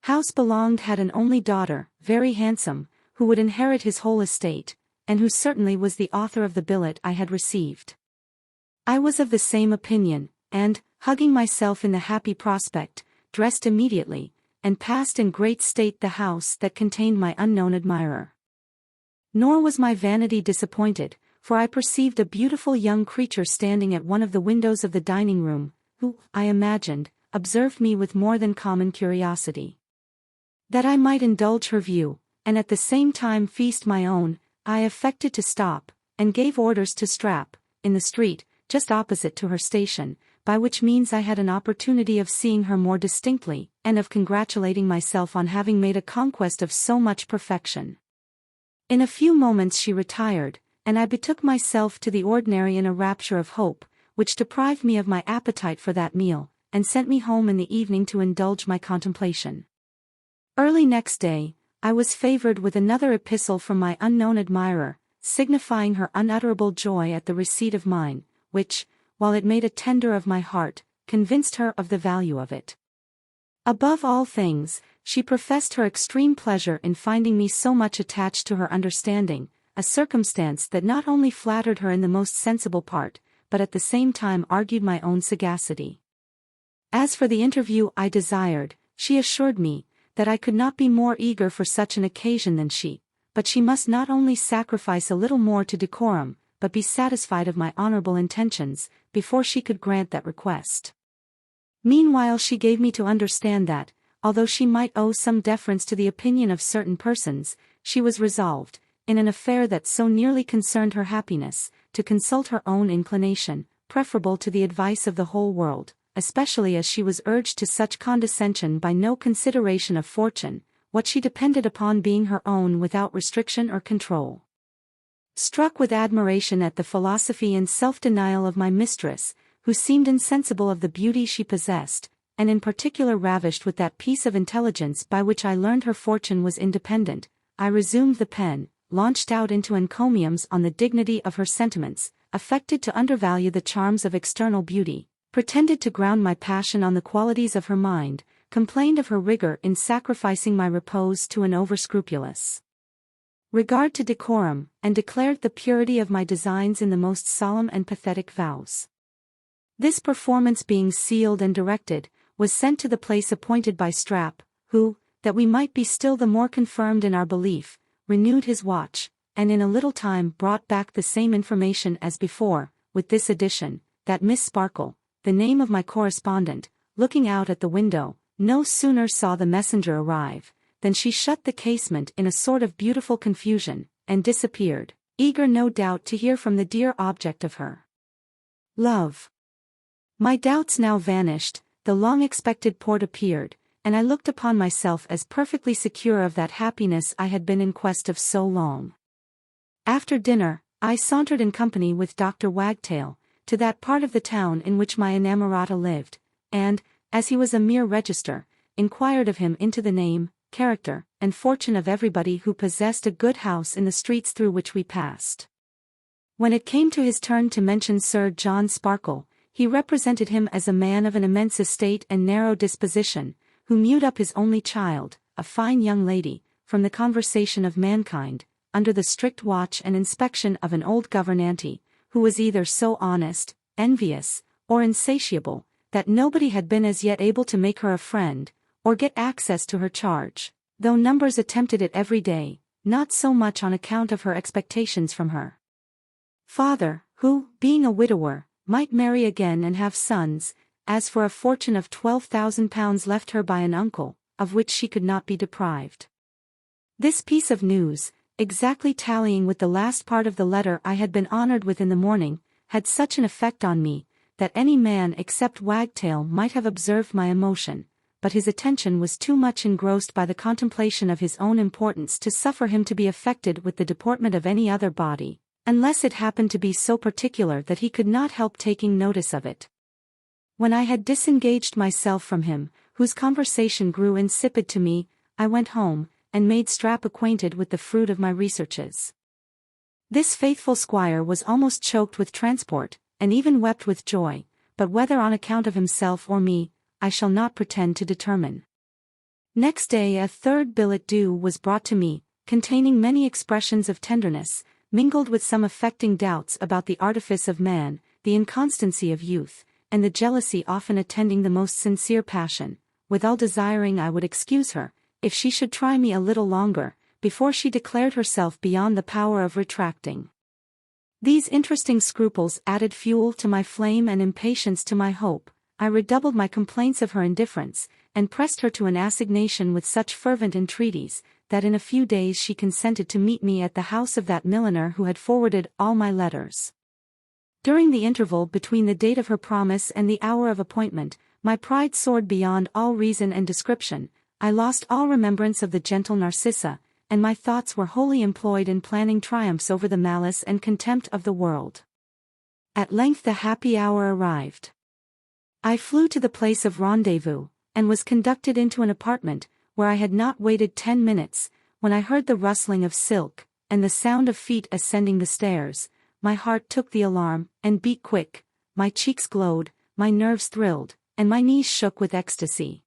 S1: house belonged had an only daughter, very handsome, who would inherit his whole estate, and who certainly was the author of the billet I had received. I was of the same opinion, and, hugging myself in the happy prospect, dressed immediately, and passed in great state the house that contained my unknown admirer. Nor was my vanity disappointed, for I perceived a beautiful young creature standing at one of the windows of the dining room, who, I imagined, observed me with more than common curiosity. That I might indulge her view, and at the same time feast my own, I affected to stop, and gave orders to Strap, in the street, just opposite to her station, by which means I had an opportunity of seeing her more distinctly, and of congratulating myself on having made a conquest of so much perfection. In a few moments she retired, and I betook myself to the ordinary in a rapture of hope, which deprived me of my appetite for that meal, and sent me home in the evening to indulge my contemplation. Early next day, I was favored with another epistle from my unknown admirer, signifying her unutterable joy at the receipt of mine, which, while it made a tender of my heart, convinced her of the value of it. Above all things, she professed her extreme pleasure in finding me so much attached to her understanding, a circumstance that not only flattered her in the most sensible part, but at the same time argued my own sagacity. As for the interview I desired, she assured me, that I could not be more eager for such an occasion than she, but she must not only sacrifice a little more to decorum, but be satisfied of my honorable intentions, before she could grant that request. Meanwhile she gave me to understand that, although she might owe some deference to the opinion of certain persons, she was resolved, in an affair that so nearly concerned her happiness, to consult her own inclination, preferable to the advice of the whole world, especially as she was urged to such condescension by no consideration of fortune, what she depended upon being her own without restriction or control. Struck with admiration at the philosophy and self-denial of my mistress, who seemed insensible of the beauty she possessed, and in particular ravished with that piece of intelligence by which I learned her fortune was independent, I resumed the pen, launched out into encomiums on the dignity of her sentiments, affected to undervalue the charms of external beauty, pretended to ground my passion on the qualities of her mind, complained of her rigor in sacrificing my repose to an over-scrupulous regard to decorum, and declared the purity of my designs in the most solemn and pathetic vows. This performance being sealed and directed, was sent to the place appointed by Strap, who, that we might be still the more confirmed in our belief, renewed his watch, and in a little time brought back the same information as before, with this addition, that Miss Sparkle, the name of my correspondent, looking out at the window, no sooner saw the messenger arrive, than she shut the casement in a sort of beautiful confusion, and disappeared, eager no doubt to hear from the dear object of her love. My doubts now vanished, the long-expected port appeared, and I looked upon myself as perfectly secure of that happiness I had been in quest of so long. After dinner, I sauntered in company with Dr. Wagtail, to that part of the town in which my inamorata lived, and, as he was a mere register, inquired of him into the name, character, and fortune of everybody who possessed a good house in the streets through which we passed. When it came to his turn to mention Sir John Sparkle, he represented him as a man of an immense estate and narrow disposition, who mewed up his only child, a fine young lady, from the conversation of mankind, under the strict watch and inspection of an old gouvernante, who was either so honest, envious, or insatiable, that nobody had been as yet able to make her a friend, or get access to her charge, though numbers attempted it every day, not so much on account of her expectations from her father, who, being a widower, might marry again and have sons, as for a fortune of £12,000 left her by an uncle, of which she could not be deprived. This piece of news, exactly tallying with the last part of the letter I had been honored with in the morning, had such an effect on me, that any man except Wagtail might have observed my emotion, but his attention was too much engrossed by the contemplation of his own importance to suffer him to be affected with the deportment of any other body, unless it happened to be so particular that he could not help taking notice of it. When I had disengaged myself from him, whose conversation grew insipid to me, I went home, and made Strap acquainted with the fruit of my researches. This faithful squire was almost choked with transport, and even wept with joy, but whether on account of himself or me, I shall not pretend to determine. Next day a third billet doux was brought to me, containing many expressions of tenderness, mingled with some affecting doubts about the artifice of man, the inconstancy of youth, and the jealousy often attending the most sincere passion, withal desiring I would excuse her, if she should try me a little longer, before she declared herself beyond the power of retracting. These interesting scruples added fuel to my flame and impatience to my hope. I redoubled my complaints of her indifference, and pressed her to an assignation with such fervent entreaties, that in a few days she consented to meet me at the house of that milliner who had forwarded all my letters. During the interval between the date of her promise and the hour of appointment, my pride soared beyond all reason and description. I lost all remembrance of the gentle Narcissa, and my thoughts were wholly employed in planning triumphs over the malice and contempt of the world. At length the happy hour arrived. I flew to the place of rendezvous, and was conducted into an apartment, where I had not waited 10 minutes, when I heard the rustling of silk, and the sound of feet ascending the stairs. My heart took the alarm, and beat quick, my cheeks glowed, my nerves thrilled, and my knees shook with ecstasy.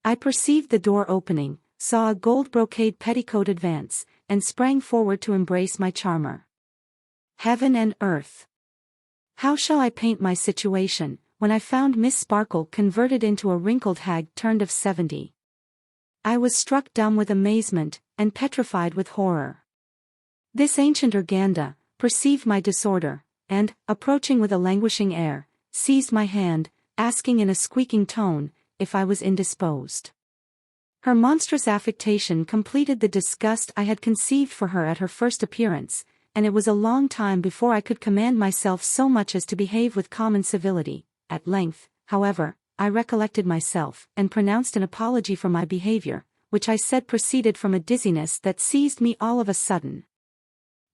S1: I perceived the door opening, saw a gold brocade petticoat advance, and sprang forward to embrace my charmer. Heaven and earth! How shall I paint my situation, when I found Miss Sparkle converted into a wrinkled hag turned of 70? I was struck dumb with amazement, and petrified with horror. This ancient Urganda perceived my disorder, and, approaching with a languishing air, seized my hand, asking in a squeaking tone, if I was indisposed. Her monstrous affectation completed the disgust I had conceived for her at her first appearance, and it was a long time before I could command myself so much as to behave with common civility. At length, however, I recollected myself, and pronounced an apology for my behavior, which I said proceeded from a dizziness that seized me all of a sudden.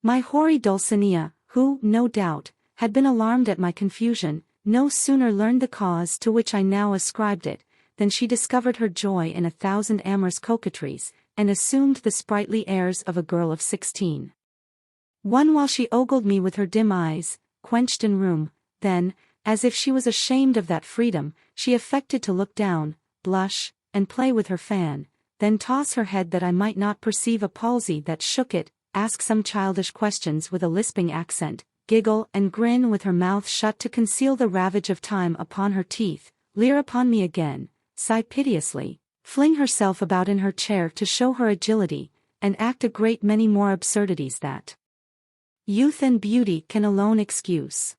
S1: My hoary Dulcinea, who, no doubt, had been alarmed at my confusion, no sooner learned the cause to which I now ascribed it, than she discovered her joy in 1,000 amorous coquetries, and assumed the sprightly airs of a girl of 16. One while she ogled me with her dim eyes, quenched in rheum, then, as if she was ashamed of that freedom, she affected to look down, blush, and play with her fan, then toss her head that I might not perceive a palsy that shook it, ask some childish questions with a lisping accent, giggle and grin with her mouth shut to conceal the ravage of time upon her teeth, leer upon me again, sigh piteously, fling herself about in her chair to show her agility, and act a great many more absurdities that youth and beauty can alone excuse.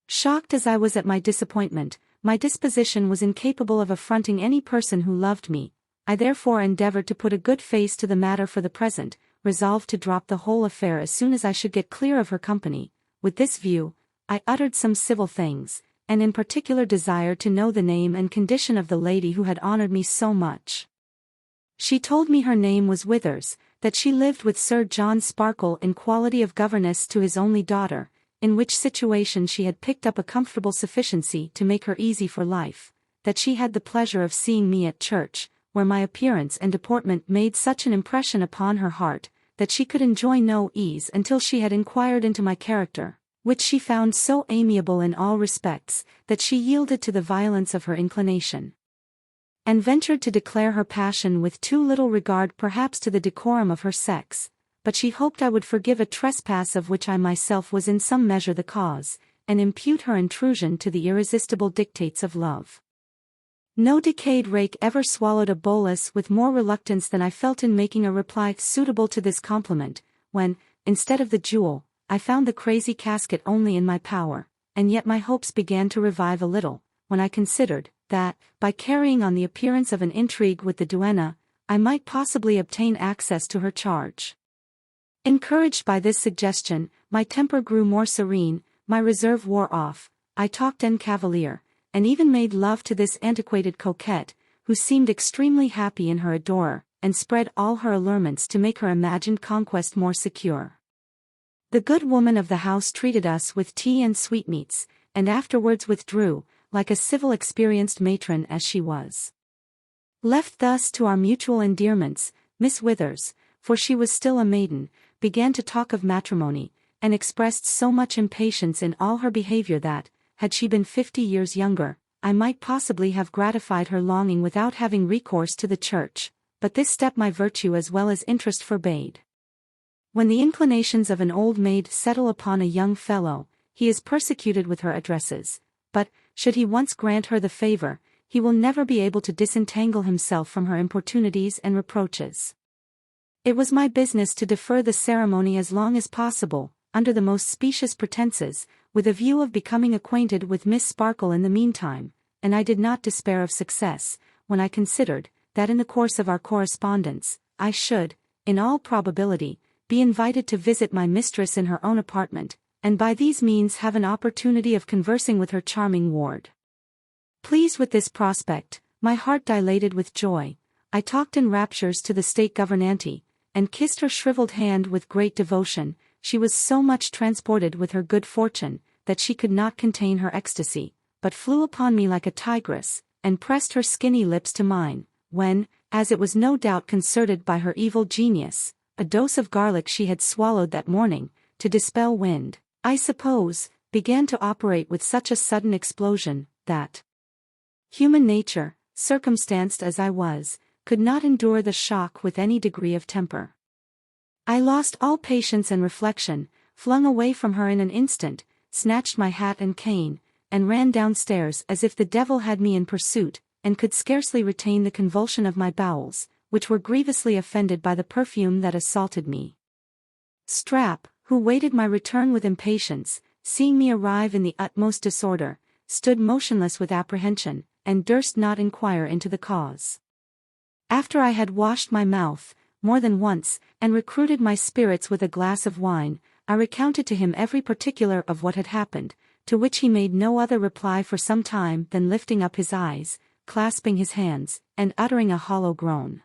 S1: Shocked as I was at my disappointment, my disposition was incapable of affronting any person who loved me. I therefore endeavored to put a good face to the matter for the present, resolved to drop the whole affair as soon as I should get clear of her company. With this view, I uttered some civil things, and in particular desired to know the name and condition of the lady who had honored me so much. She told me her name was Withers, that she lived with Sir John Sparkle in quality of governess to his only daughter, in which situation she had picked up a comfortable sufficiency to make her easy for life, that she had the pleasure of seeing me at church, where my appearance and deportment made such an impression upon her heart, that she could enjoy no ease until she had inquired into my character, which she found so amiable in all respects, that she yielded to the violence of her inclination, and ventured to declare her passion with too little regard perhaps to the decorum of her sex, but she hoped I would forgive a trespass of which I myself was in some measure the cause, and impute her intrusion to the irresistible dictates of love. No decayed rake ever swallowed a bolus with more reluctance than I felt in making a reply suitable to this compliment, when, instead of the jewel, I found the crazy casket only in my power, and yet my hopes began to revive a little, when I considered that, by carrying on the appearance of an intrigue with the duenna, I might possibly obtain access to her charge. Encouraged by this suggestion, my temper grew more serene, my reserve wore off, I talked en cavalier, and even made love to this antiquated coquette, who seemed extremely happy in her adorer, and spread all her allurements to make her imagined conquest more secure. The good woman of the house treated us with tea and sweetmeats, and afterwards withdrew, like a civil experienced matron as she was. Left thus to our mutual endearments, Miss Withers, for she was still a maiden, began to talk of matrimony, and expressed so much impatience in all her behavior that, had she been 50 years younger, I might possibly have gratified her longing without having recourse to the church, but this step my virtue as well as interest forbade. When the inclinations of an old maid settle upon a young fellow, he is persecuted with her addresses, but, should he once grant her the favor, he will never be able to disentangle himself from her importunities and reproaches. It was my business to defer the ceremony as long as possible, under the most specious pretenses, with a view of becoming acquainted with Miss Sparkle in the meantime, and I did not despair of success, when I considered, that in the course of our correspondence, I should, in all probability, be invited to visit my mistress in her own apartment, and by these means have an opportunity of conversing with her charming ward. Pleased with this prospect, my heart dilated with joy, I talked in raptures to the state governante, and kissed her shriveled hand with great devotion. She was so much transported with her good fortune, that she could not contain her ecstasy, but flew upon me like a tigress, and pressed her skinny lips to mine, when, as it was no doubt concerted by her evil genius, a dose of garlic she had swallowed that morning, to dispel wind, I suppose, began to operate with such a sudden explosion, that human nature, circumstanced as I was, could not endure the shock with any degree of temper. I lost all patience and reflection, flung away from her in an instant, snatched my hat and cane, and ran downstairs as if the devil had me in pursuit, and could scarcely retain the convulsion of my bowels, which were grievously offended by the perfume that assaulted me. Strap, who waited my return with impatience, seeing me arrive in the utmost disorder, stood motionless with apprehension, and durst not inquire into the cause. After I had washed my mouth, more than once, and recruited my spirits with a glass of wine, I recounted to him every particular of what had happened, to which he made no other reply for some time than lifting up his eyes, clasping his hands, and uttering a hollow groan.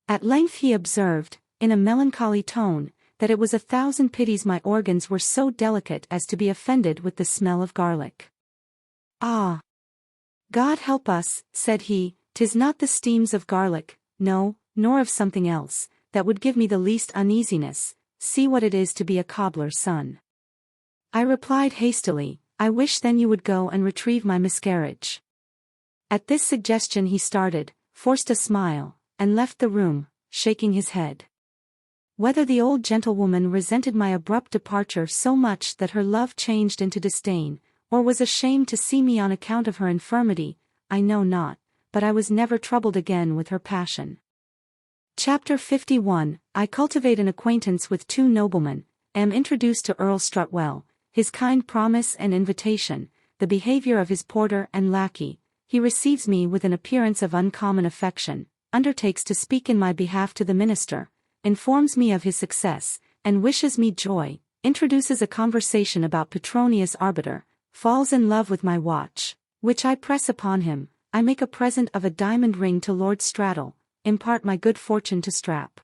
S1: At length he observed, in a melancholy tone, that it was 1,000 pities my organs were so delicate as to be offended with the smell of garlic. Ah! God help us, said he, 'tis not the steams of garlic, no, nor of something else, that would give me the least uneasiness. See what it is to be a cobbler's son. I replied hastily, I wish then you would go and retrieve my miscarriage. At this suggestion he started, forced a smile, and left the room, shaking his head. Whether the old gentlewoman resented my abrupt departure so much that her love changed into disdain, or was ashamed to see me on account of her infirmity, I know not, but I was never troubled again with her passion. Chapter 51. I cultivate an acquaintance with two noblemen, am introduced to Earl Strutwell, his kind promise and invitation, the behavior of his porter and lackey, he receives me with an appearance of uncommon affection, undertakes to speak in my behalf to the minister, informs me of his success, and wishes me joy, introduces a conversation about Petronius Arbiter, falls in love with my watch, which I press upon him, I make a present of a diamond ring to Lord Straddle, impart my good fortune to Strap.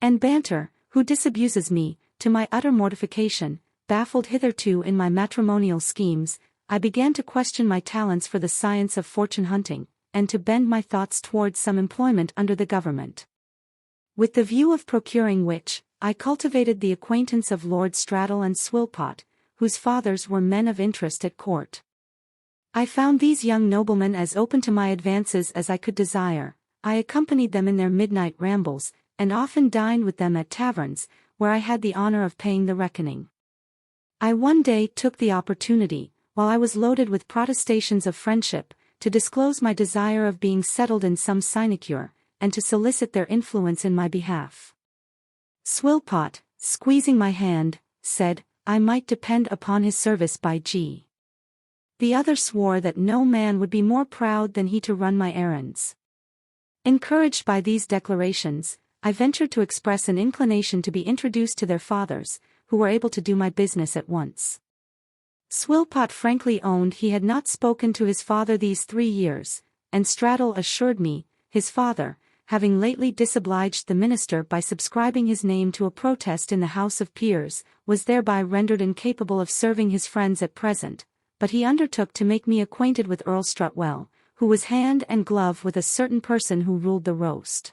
S1: And Banter, who disabuses me, to my utter mortification, baffled hitherto in my matrimonial schemes, I began to question my talents for the science of fortune hunting, and to bend my thoughts towards some employment under the government. With the view of procuring which, I cultivated the acquaintance of Lord Straddle and Swillpot, whose fathers were men of interest at court. I found these young noblemen as open to my advances as I could desire. I accompanied them in their midnight rambles, and often dined with them at taverns, where I had the honor of paying the reckoning. I one day took the opportunity, while I was loaded with protestations of friendship, to disclose my desire of being settled in some sinecure, and to solicit their influence in my behalf. Swillpot, squeezing my hand, said, I might depend upon his service by G. The other swore that no man would be more proud than he to run my errands. Encouraged by these declarations, I ventured to express an inclination to be introduced to their fathers, who were able to do my business at once. Swillpot frankly owned he had not spoken to his father these 3 years, and Straddle assured me, his father, having lately disobliged the minister by subscribing his name to a protest in the House of Peers, was thereby rendered incapable of serving his friends at present, but he undertook to make me acquainted with Earl Strutwell, who was hand and glove with a certain person who ruled the roast.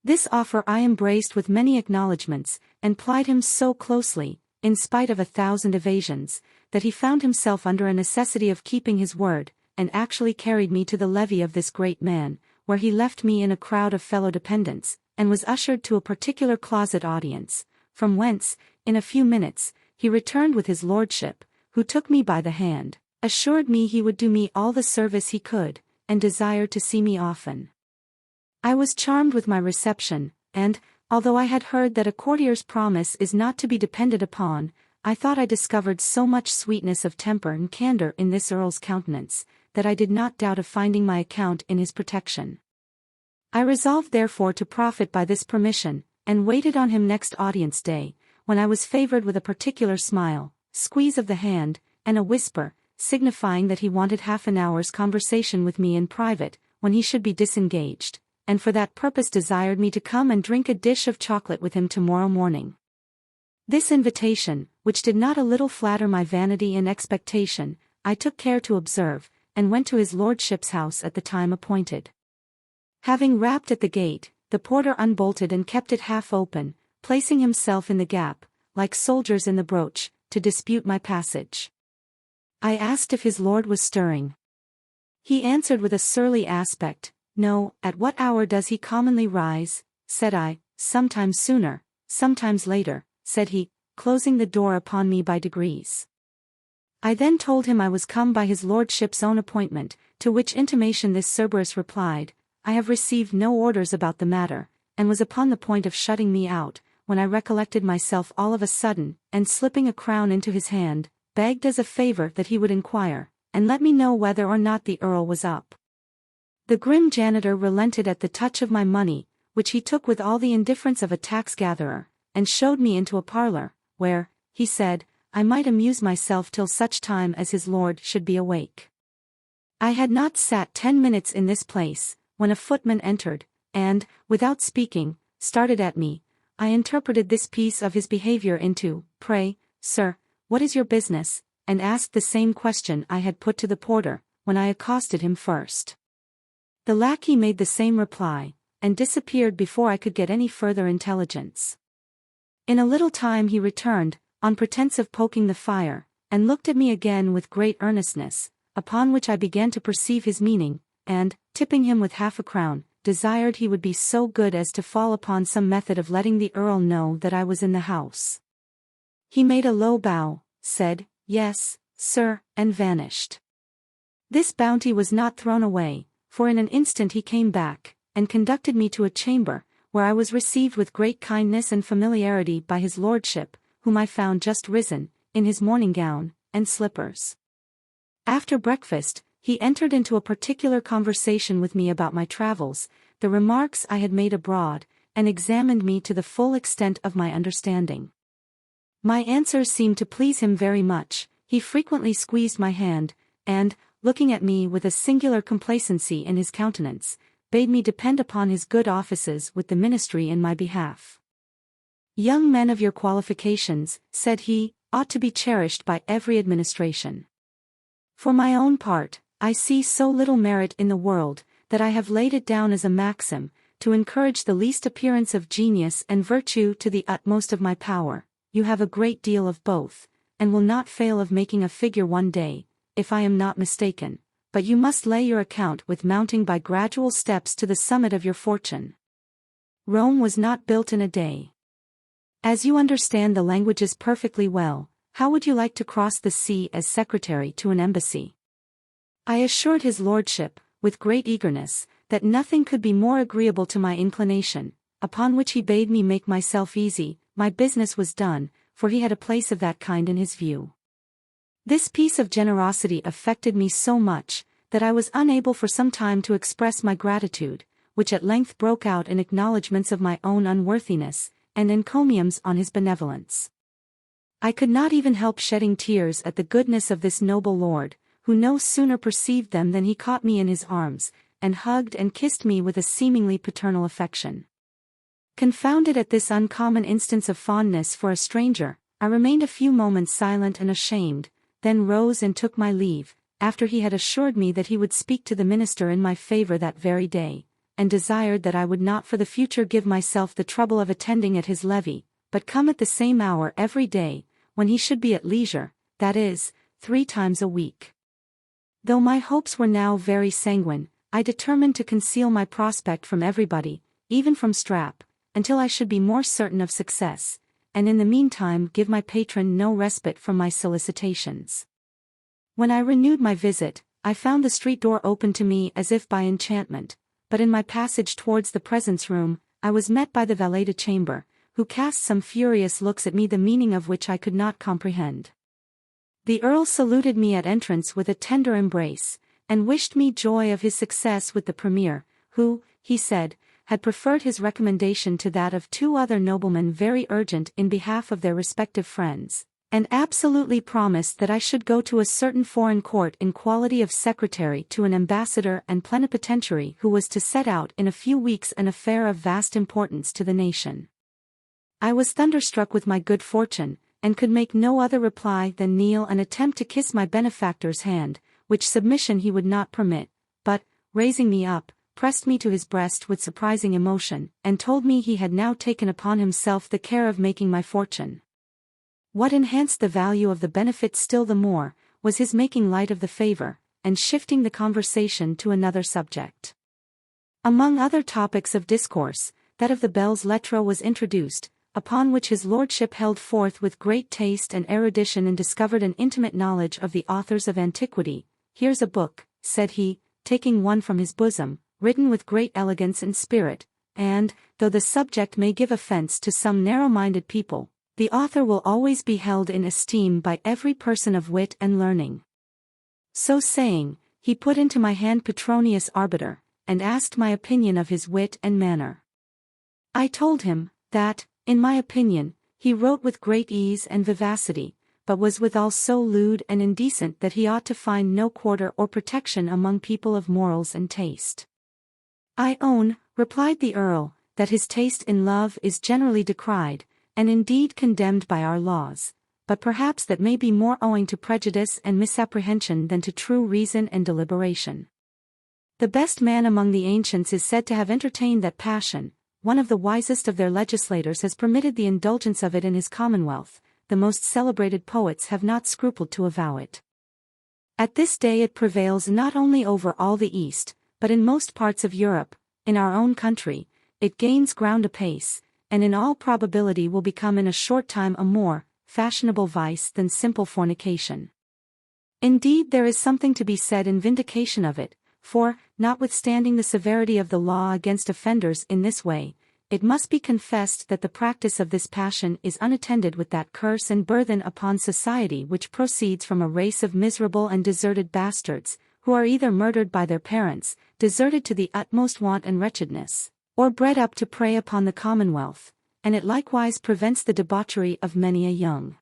S1: This offer I embraced with many acknowledgments, and plied him so closely, in spite of 1,000 evasions, that he found himself under a necessity of keeping his word, and actually carried me to the levee of this great man, where he left me in a crowd of fellow dependents, and was ushered to a particular closet audience, from whence, in a few minutes, he returned with his lordship, who took me by the hand, assured me he would do me all the service he could, and desired to see me often. I was charmed with my reception, and, although I had heard that a courtier's promise is not to be depended upon, I thought I discovered so much sweetness of temper and candor in this earl's countenance, that I did not doubt of finding my account in his protection. I resolved therefore to profit by this permission, and waited on him next audience day, when I was favored with a particular smile, squeeze of the hand, and a whisper, signifying that he wanted half an hour's conversation with me in private, when he should be disengaged, and for that purpose desired me to come and drink a dish of chocolate with him tomorrow morning. This invitation, which did not a little flatter my vanity and expectation, I took care to observe, and went to his lordship's house at the time appointed. Having rapped at the gate, the porter unbolted and kept it half open, placing himself in the gap, like soldiers in the broach, to dispute my passage. I asked if his lord was stirring. He answered with a surly aspect, No. At what hour does he commonly rise? Said I. Sometimes sooner, sometimes later, said he, closing the door upon me by degrees. I then told him I was come by his lordship's own appointment, to which intimation this Cerberus replied, I have received no orders about the matter, and was upon the point of shutting me out, when I recollected myself all of a sudden, and slipping a crown into his hand, begged as a favor that he would inquire, and let me know whether or not the earl was up. The grim janitor relented at the touch of my money, which he took with all the indifference of a tax-gatherer, and showed me into a parlor, where, he said, I might amuse myself till such time as his lord should be awake. I had not sat 10 minutes in this place, when a footman entered, and, without speaking, started at me. I interpreted this piece of his behavior into, Pray, sir, what is your business? And asked the same question I had put to the porter, when I accosted him first. The lackey made the same reply, and disappeared before I could get any further intelligence. In a little time he returned, on pretence of poking the fire, and looked at me again with great earnestness, upon which I began to perceive his meaning, and, tipping him with half a crown, desired he would be so good as to fall upon some method of letting the earl know that I was in the house. He made a low bow, said, Yes, sir, and vanished. This bounty was not thrown away, for in an instant he came back, and conducted me to a chamber, where I was received with great kindness and familiarity by his lordship, whom I found just risen, in his morning gown, and slippers. After breakfast, he entered into a particular conversation with me about my travels, the remarks I had made abroad, and examined me to the full extent of my understanding. My answers seemed to please him very much. He frequently squeezed my hand, and, looking at me with a singular complacency in his countenance, bade me depend upon his good offices with the ministry in my behalf. Young men of your qualifications, said he, ought to be cherished by every administration. For my own part, I see so little merit in the world, that I have laid it down as a maxim, to encourage the least appearance of genius and virtue to the utmost of my power. You have a great deal of both, and will not fail of making a figure one day, if I am not mistaken, but you must lay your account with mounting by gradual steps to the summit of your fortune. Rome was not built in a day. As you understand the languages perfectly well, how would you like to cross the sea as secretary to an embassy? I assured his lordship, with great eagerness, that nothing could be more agreeable to my inclination, upon which he bade me make myself easy. My business was done, for he had a place of that kind in his view. This piece of generosity affected me so much, that I was unable for some time to express my gratitude, which at length broke out in acknowledgments of my own unworthiness, and encomiums on his benevolence. I could not even help shedding tears at the goodness of this noble lord, who no sooner perceived them than he caught me in his arms, and hugged and kissed me with a seemingly paternal affection. Confounded at this uncommon instance of fondness for a stranger, I remained a few moments silent and ashamed, then rose and took my leave, after he had assured me that he would speak to the minister in my favor that very day, and desired that I would not for the future give myself the trouble of attending at his levee, but come at the same hour every day, when he should be at leisure, that is, 3 times a week. Though my hopes were now very sanguine, I determined to conceal my prospect from everybody, even from Strap, until I should be more certain of success, and in the meantime give my patron no respite from my solicitations. When I renewed my visit, I found the street door open to me as if by enchantment, but in my passage towards the presence room, I was met by the valet de chambre, who cast some furious looks at me, the meaning of which I could not comprehend. The Earl saluted me at entrance with a tender embrace, and wished me joy of his success with the Premier, who, he said, had preferred his recommendation to that of 2 other noblemen very urgent in behalf of their respective friends, and absolutely promised that I should go to a certain foreign court in quality of secretary to an ambassador and plenipotentiary who was to set out in a few weeks, an affair of vast importance to the nation. I was thunderstruck with my good fortune, and could make no other reply than kneel and attempt to kiss my benefactor's hand, which submission he would not permit, but, raising me up, pressed me to his breast with surprising emotion, and told me he had now taken upon himself the care of making my fortune. What enhanced the value of the benefit still the more, was his making light of the favor, and shifting the conversation to another subject. Among other topics of discourse, that of the belles lettres was introduced, upon which his lordship held forth with great taste and erudition and discovered an intimate knowledge of the authors of antiquity. "Here's a book," said he, taking one from his bosom, "written with great elegance and spirit, and, though the subject may give offense to some narrow-minded people, the author will always be held in esteem by every person of wit and learning." So saying, he put into my hand Petronius Arbiter, and asked my opinion of his wit and manner. I told him, that, in my opinion, he wrote with great ease and vivacity, but was withal so lewd and indecent that he ought to find no quarter or protection among people of morals and taste. "I own," replied the Earl, "that his taste in love is generally decried, and indeed condemned by our laws, but perhaps that may be more owing to prejudice and misapprehension than to true reason and deliberation. The best man among the ancients is said to have entertained that passion, one of the wisest of their legislators has permitted the indulgence of it in his commonwealth, the most celebrated poets have not scrupled to avow it. At this day it prevails not only over all the East, but in most parts of Europe, in our own country, it gains ground apace, and in all probability will become in a short time a more fashionable vice than simple fornication. Indeed, there is something to be said in vindication of it, for, notwithstanding the severity of the law against offenders in this way, it must be confessed that the practice of this passion is unattended with that curse and burthen upon society which proceeds from a race of miserable and deserted bastards, who are either murdered by their parents, deserted to the utmost want and wretchedness, or bred up to prey upon the commonwealth, and it likewise prevents the debauchery of many a young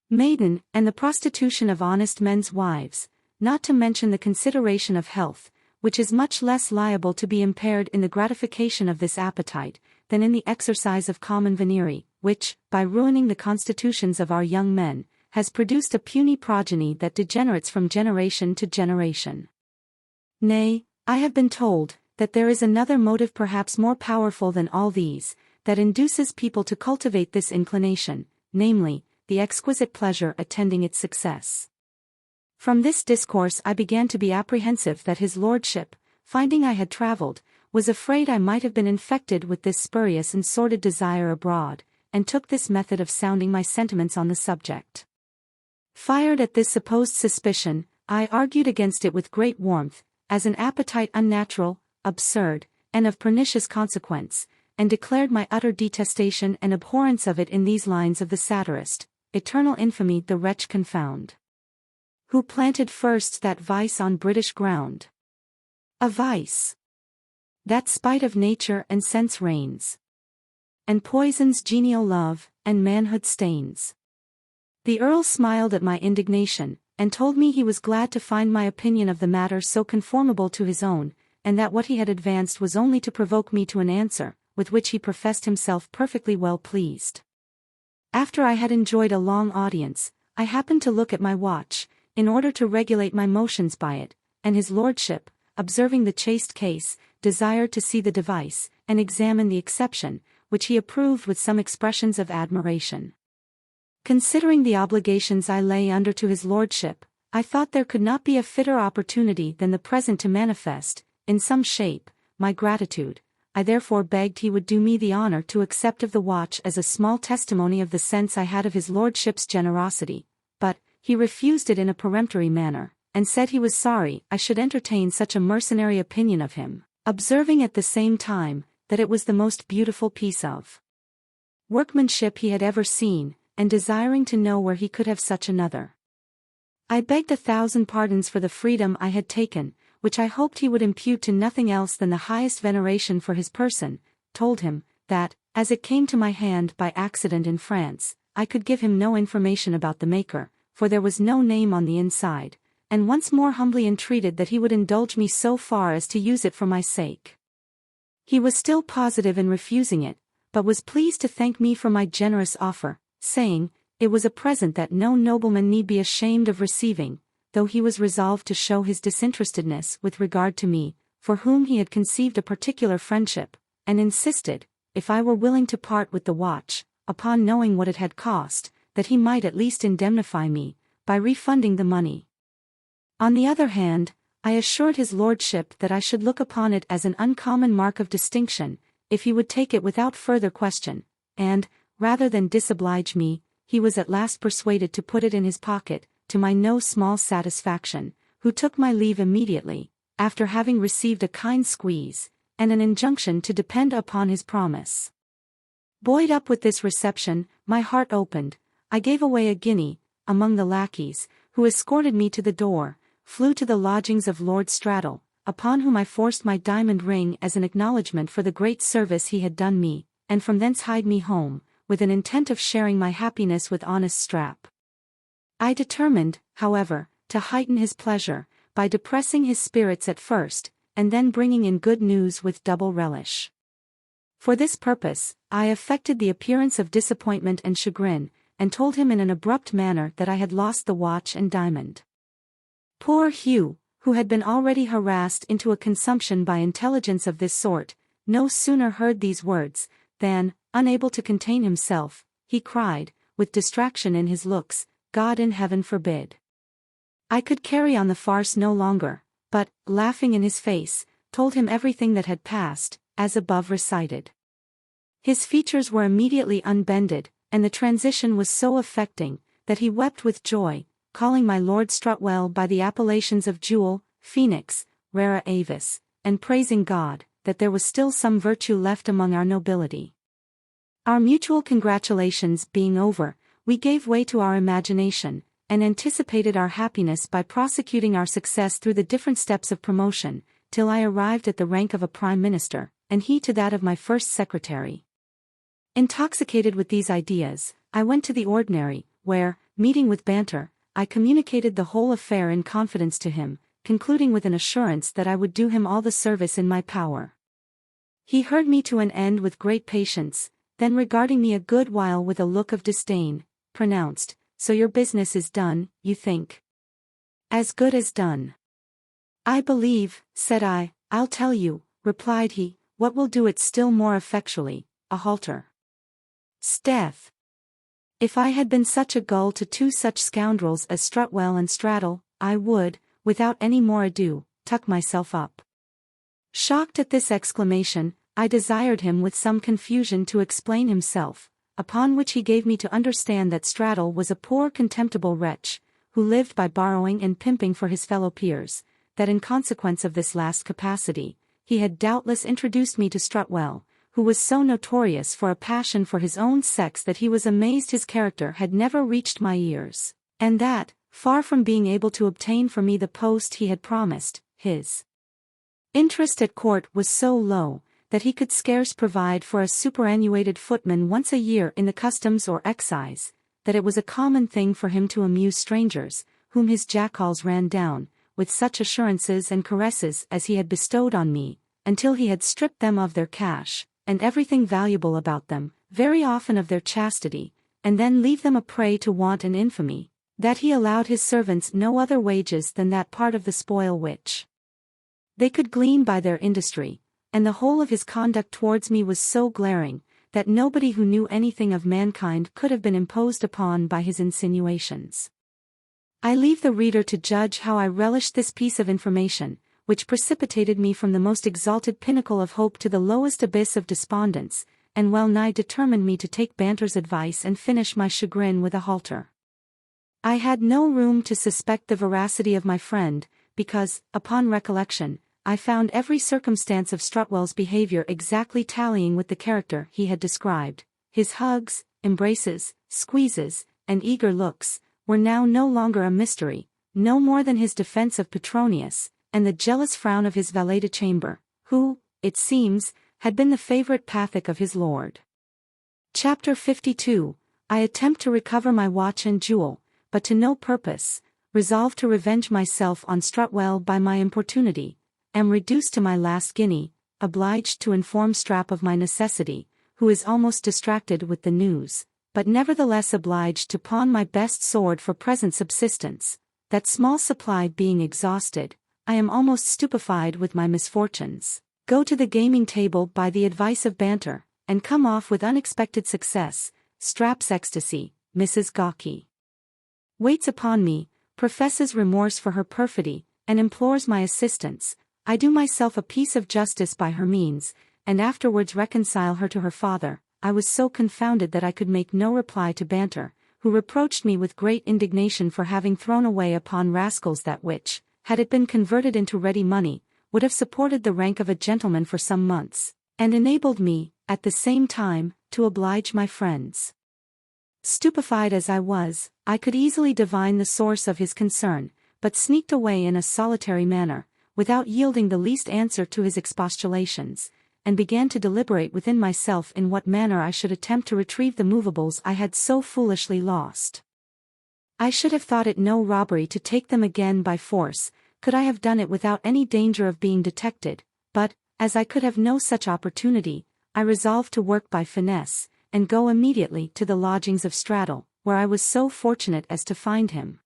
S1: maiden, and the prostitution of honest men's wives, not to mention the consideration of health, which is much less liable to be impaired in the gratification of this appetite, than in the exercise of common venery, which, by ruining the constitutions of our young men, has produced a puny progeny that degenerates from generation to generation. Nay, I have been told, that there is another motive perhaps more powerful than all these, that induces people to cultivate this inclination, namely, the exquisite pleasure attending its success. From this discourse I began to be apprehensive that his lordship, finding I had travelled, was afraid I might have been infected with this spurious and sordid desire abroad, and took this method of sounding my sentiments on the subject. Fired at this supposed suspicion, I argued against it with great warmth, as an appetite unnatural, absurd, and of pernicious consequence, and declared my utter detestation and abhorrence of it in these lines of the satirist: eternal infamy the wretch confound, who planted first that vice on British ground. A vice that spite of nature and sense reigns, and poisons genial love, and manhood stains. The Earl smiled at my indignation, and told me he was glad to find my opinion of the matter so conformable to his own, and that what he had advanced was only to provoke me to an answer, with which he professed himself perfectly well pleased. After I had enjoyed a long audience, I happened to look at my watch, in order to regulate my motions by it, and his lordship, observing the chaste case, desired to see the device, and examine the exception, which he approved with some expressions of admiration. Considering the obligations I lay under to his lordship, I thought there could not be a fitter opportunity than the present to manifest, in some shape, my gratitude. I therefore begged he would do me the honor to accept of the watch as a small testimony of the sense I had of his lordship's generosity, but he refused it in a peremptory manner, and said he was sorry I should entertain such a mercenary opinion of him, observing at the same time that it was the most beautiful piece of workmanship he had ever seen, and desiring to know where he could have such another. I begged 1,000 pardons for the freedom I had taken, which I hoped he would impute to nothing else than the highest veneration for his person, told him that, as it came to my hand by accident in France, I could give him no information about the maker, for there was no name on the inside, and once more humbly entreated that he would indulge me so far as to use it for my sake. He was still positive in refusing it, but was pleased to thank me for my generous offer, saying, it was a present that no nobleman need be ashamed of receiving, though he was resolved to show his disinterestedness with regard to me, for whom he had conceived a particular friendship, and insisted, if I were willing to part with the watch, upon knowing what it had cost, that he might at least indemnify me, by refunding the money. On the other hand, I assured his lordship that I should look upon it as an uncommon mark of distinction, if he would take it without further question, and, rather than disoblige me, he was at last persuaded to put it in his pocket, to my no small satisfaction, who took my leave immediately, after having received a kind squeeze, and an injunction to depend upon his promise. Buoyed up with this reception, my heart opened, I gave away a guinea, among the lackeys, who escorted me to the door, flew to the lodgings of Lord Straddle, upon whom I forced my diamond ring as an acknowledgment for the great service he had done me, and from thence hied me home, with an intent of sharing my happiness with honest Strap. I determined, however, to heighten his pleasure, by depressing his spirits at first, and then bringing in good news with double relish. For this purpose, I affected the appearance of disappointment and chagrin, and told him in an abrupt manner that I had lost the watch and diamond. Poor Hugh, who had been already harassed into a consumption by intelligence of this sort, no sooner heard these words, than, unable to contain himself, he cried, with distraction in his looks, God in heaven forbid. I could carry on the farce no longer, but, laughing in his face, told him everything that had passed, as above recited. His features were immediately unbended, and the transition was so affecting, that he wept with joy, calling my Lord Strutwell by the appellations of Jewel, Phoenix, Rara Avis, and praising God, that there was still some virtue left among our nobility. Our mutual congratulations being over, we gave way to our imagination, and anticipated our happiness by prosecuting our success through the different steps of promotion, till I arrived at the rank of a prime minister, and he to that of my first secretary. Intoxicated with these ideas, I went to the ordinary, where, meeting with Banter, I communicated the whole affair in confidence to him, concluding with an assurance that I would do him all the service in my power. He heard me to an end with great patience, then regarding me a good while with a look of disdain, pronounced, So your business is done, you think? As good as done. I believe, said I, I'll tell you, replied he, what will do it still more effectually, a halter. 'Sdeath! If I had been such a gull to two such scoundrels as Strutwell and Straddle, I would, without any more ado, tuck myself up. Shocked at this exclamation, I desired him with some confusion to explain himself, upon which he gave me to understand that Straddle was a poor contemptible wretch, who lived by borrowing and pimping for his fellow peers, that in consequence of this last capacity, he had doubtless introduced me to Strutwell, who was so notorious for a passion for his own sex that he was amazed his character had never reached my ears, and that, far from being able to obtain for me the post he had promised, his interest at court was so low, that he could scarce provide for a superannuated footman once a year in the customs or excise, that it was a common thing for him to amuse strangers, whom his jackals ran down, with such assurances and caresses as he had bestowed on me, until he had stripped them of their cash, and everything valuable about them, very often of their chastity, and then leave them a prey to want and infamy, that he allowed his servants no other wages than that part of the spoil which they could glean by their industry, and the whole of his conduct towards me was so glaring, that nobody who knew anything of mankind could have been imposed upon by his insinuations. I leave the reader to judge how I relished this piece of information, which precipitated me from the most exalted pinnacle of hope to the lowest abyss of despondence, and well nigh determined me to take Banter's advice and finish my chagrin with a halter. I had no room to suspect the veracity of my friend, because, upon recollection, I found every circumstance of Strutwell's behavior exactly tallying with the character he had described. His hugs, embraces, squeezes, and eager looks, were now no longer a mystery, no more than his defense of Petronius, and the jealous frown of his valet de chamber, who, it seems, had been the favorite pathic of his lord. Chapter 52. I attempt to recover my watch and jewel, but to no purpose, resolve to revenge myself on Strutwell by my importunity, am reduced to my last guinea, obliged to inform Strap of my necessity, who is almost distracted with the news, but nevertheless obliged to pawn my best sword for present subsistence, that small supply being exhausted, I am almost stupefied with my misfortunes, go to the gaming table by the advice of Banter, and come off with unexpected success. Strap's ecstasy, Mrs. Gawky waits upon me, professes remorse for her perfidy, and implores my assistance. I do myself a piece of justice by her means, and afterwards reconcile her to her father. I was so confounded that I could make no reply to Banter, who reproached me with great indignation for having thrown away upon rascals that which, had it been converted into ready money, would have supported the rank of a gentleman for some months, and enabled me, at the same time, to oblige my friends. Stupefied as I was, I could easily divine the source of his concern, but sneaked away in a solitary manner, without yielding the least answer to his expostulations, and began to deliberate within myself in what manner I should attempt to retrieve the movables I had so foolishly lost. I should have thought it no robbery to take them again by force, could I have done it without any danger of being detected, but, as I could have no such opportunity, I resolved to work by finesse, and go immediately to the lodgings of Straddle, where I was so fortunate as to find him.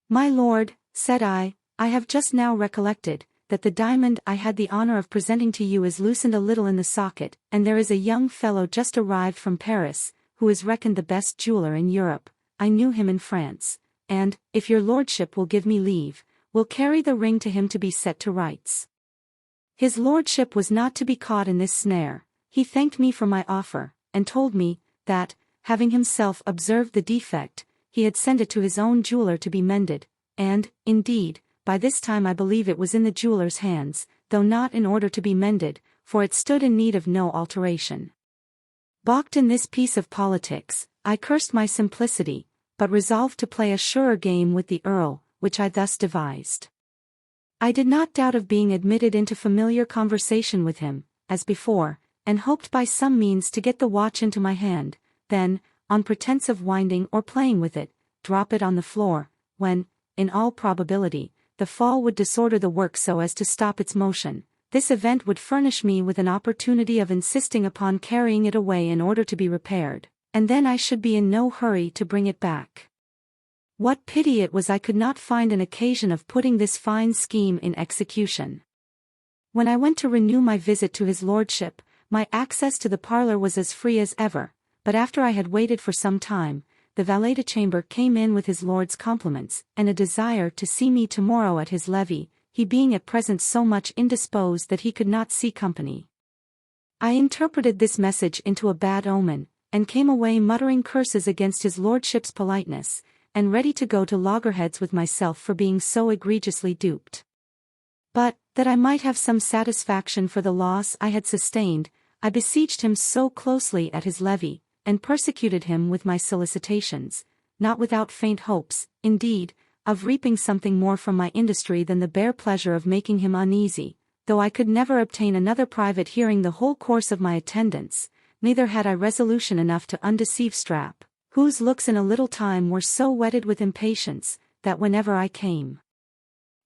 S1: My lord, said I have just now recollected, that the diamond I had the honor of presenting to you is loosened a little in the socket, and there is a young fellow just arrived from Paris, who is reckoned the best jeweler in Europe. I knew him in France, and, if your lordship will give me leave, will carry the ring to him to be set to rights. His lordship was not to be caught in this snare. He thanked me for my offer, and told me, that, having himself observed the defect, he had sent it to his own jeweler to be mended, and, indeed, by this time I believe it was in the jeweller's hands, though not in order to be mended, for it stood in need of no alteration. Balked in this piece of politics, I cursed my simplicity, but resolved to play a surer game with the Earl, which I thus devised. I did not doubt of being admitted into familiar conversation with him, as before, and hoped by some means to get the watch into my hand, then, on pretence of winding or playing with it, drop it on the floor, when, in all probability, the fall would disorder the work so as to stop its motion. This event would furnish me with an opportunity of insisting upon carrying it away in order to be repaired, and then I should be in no hurry to bring it back. What pity it was I could not find an occasion of putting this fine scheme in execution. When I went to renew my visit to his lordship, my access to the parlour was as free as ever, but after I had waited for some time, the valet de chamber came in with his lord's compliments, and a desire to see me tomorrow at his levee, he being at present so much indisposed that he could not see company. I interpreted this message into a bad omen, and came away muttering curses against his lordship's politeness, and ready to go to loggerheads with myself for being so egregiously duped. But, that I might have some satisfaction for the loss I had sustained, I besieged him so closely at his levee, and persecuted him with my solicitations, not without faint hopes, indeed, of reaping something more from my industry than the bare pleasure of making him uneasy, though I could never obtain another private hearing the whole course of my attendance, neither had I resolution enough to undeceive Strap, whose looks in a little time were so wetted with impatience, that whenever I came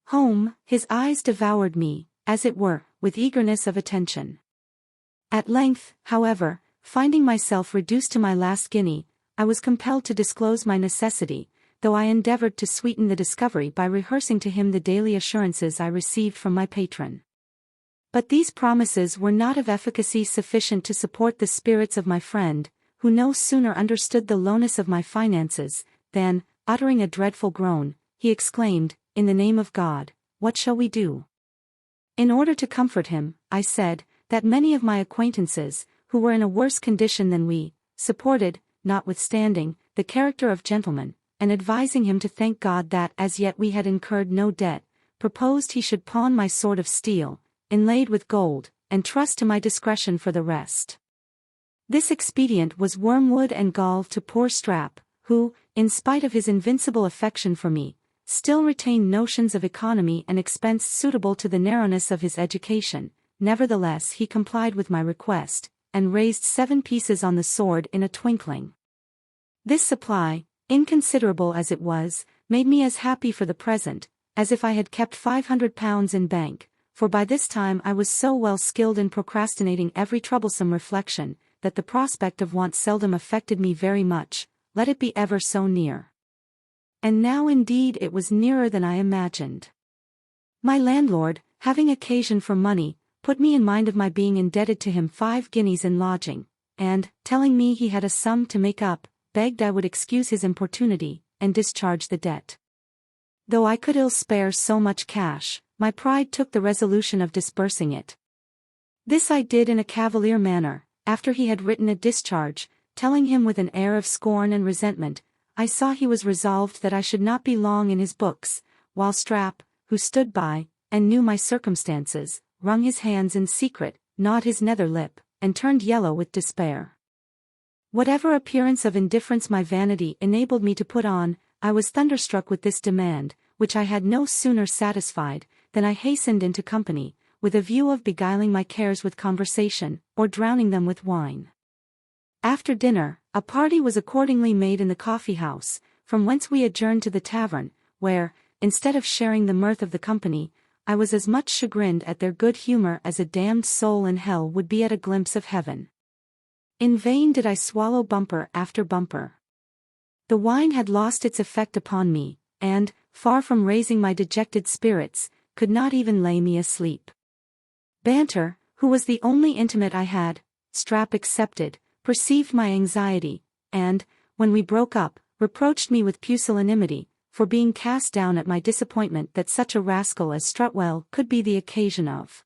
S1: home, his eyes devoured me, as it were, with eagerness of attention. At length, however, finding myself reduced to my last guinea, I was compelled to disclose my necessity, though I endeavored to sweeten the discovery by rehearsing to him the daily assurances I received from my patron. But these promises were not of efficacy sufficient to support the spirits of my friend, who no sooner understood the lowness of my finances, than, uttering a dreadful groan, he exclaimed, "In the name of God, what shall we do?" In order to comfort him, I said, that many of my acquaintances, who were in a worse condition than we, supported, notwithstanding, the character of gentlemen, and advising him to thank God that as yet we had incurred no debt, proposed he should pawn my sword of steel, inlaid with gold, and trust to my discretion for the rest. This expedient was wormwood and gall to poor Strap, who, in spite of his invincible affection for me, still retained notions of economy and expense suitable to the narrowness of his education. Nevertheless he complied with my request, and raised 7 pieces on the sword in a twinkling. This supply, inconsiderable as it was, made me as happy for the present, as if I had kept £500 in bank, for by this time I was so well skilled in procrastinating every troublesome reflection, that the prospect of want seldom affected me very much, let it be ever so near. And now indeed it was nearer than I imagined. My landlord, having occasion for money, put me in mind of my being indebted to him 5 guineas in lodging, and, telling me he had a sum to make up, begged I would excuse his importunity, and discharge the debt. Though I could ill spare so much cash, my pride took the resolution of disbursing it. This I did in a cavalier manner, after he had written a discharge, telling him with an air of scorn and resentment, I saw he was resolved that I should not be long in his books, while Strap, who stood by, and knew my circumstances, wrung his hands in secret, gnawed his nether lip, and turned yellow with despair. Whatever appearance of indifference my vanity enabled me to put on, I was thunderstruck with this demand, which I had no sooner satisfied, than I hastened into company, with a view of beguiling my cares with conversation, or drowning them with wine. After dinner, a party was accordingly made in the coffee-house, from whence we adjourned to the tavern, where, instead of sharing the mirth of the company, I was as much chagrined at their good humor as a damned soul in hell would be at a glimpse of heaven. In vain did I swallow bumper after bumper. The wine had lost its effect upon me, and, far from raising my dejected spirits, could not even lay me asleep. Banter, who was the only intimate I had, Strap excepted, perceived my anxiety, and, when we broke up, reproached me with pusillanimity, for being cast down at my disappointment that such a rascal as Strutwell could be the occasion of.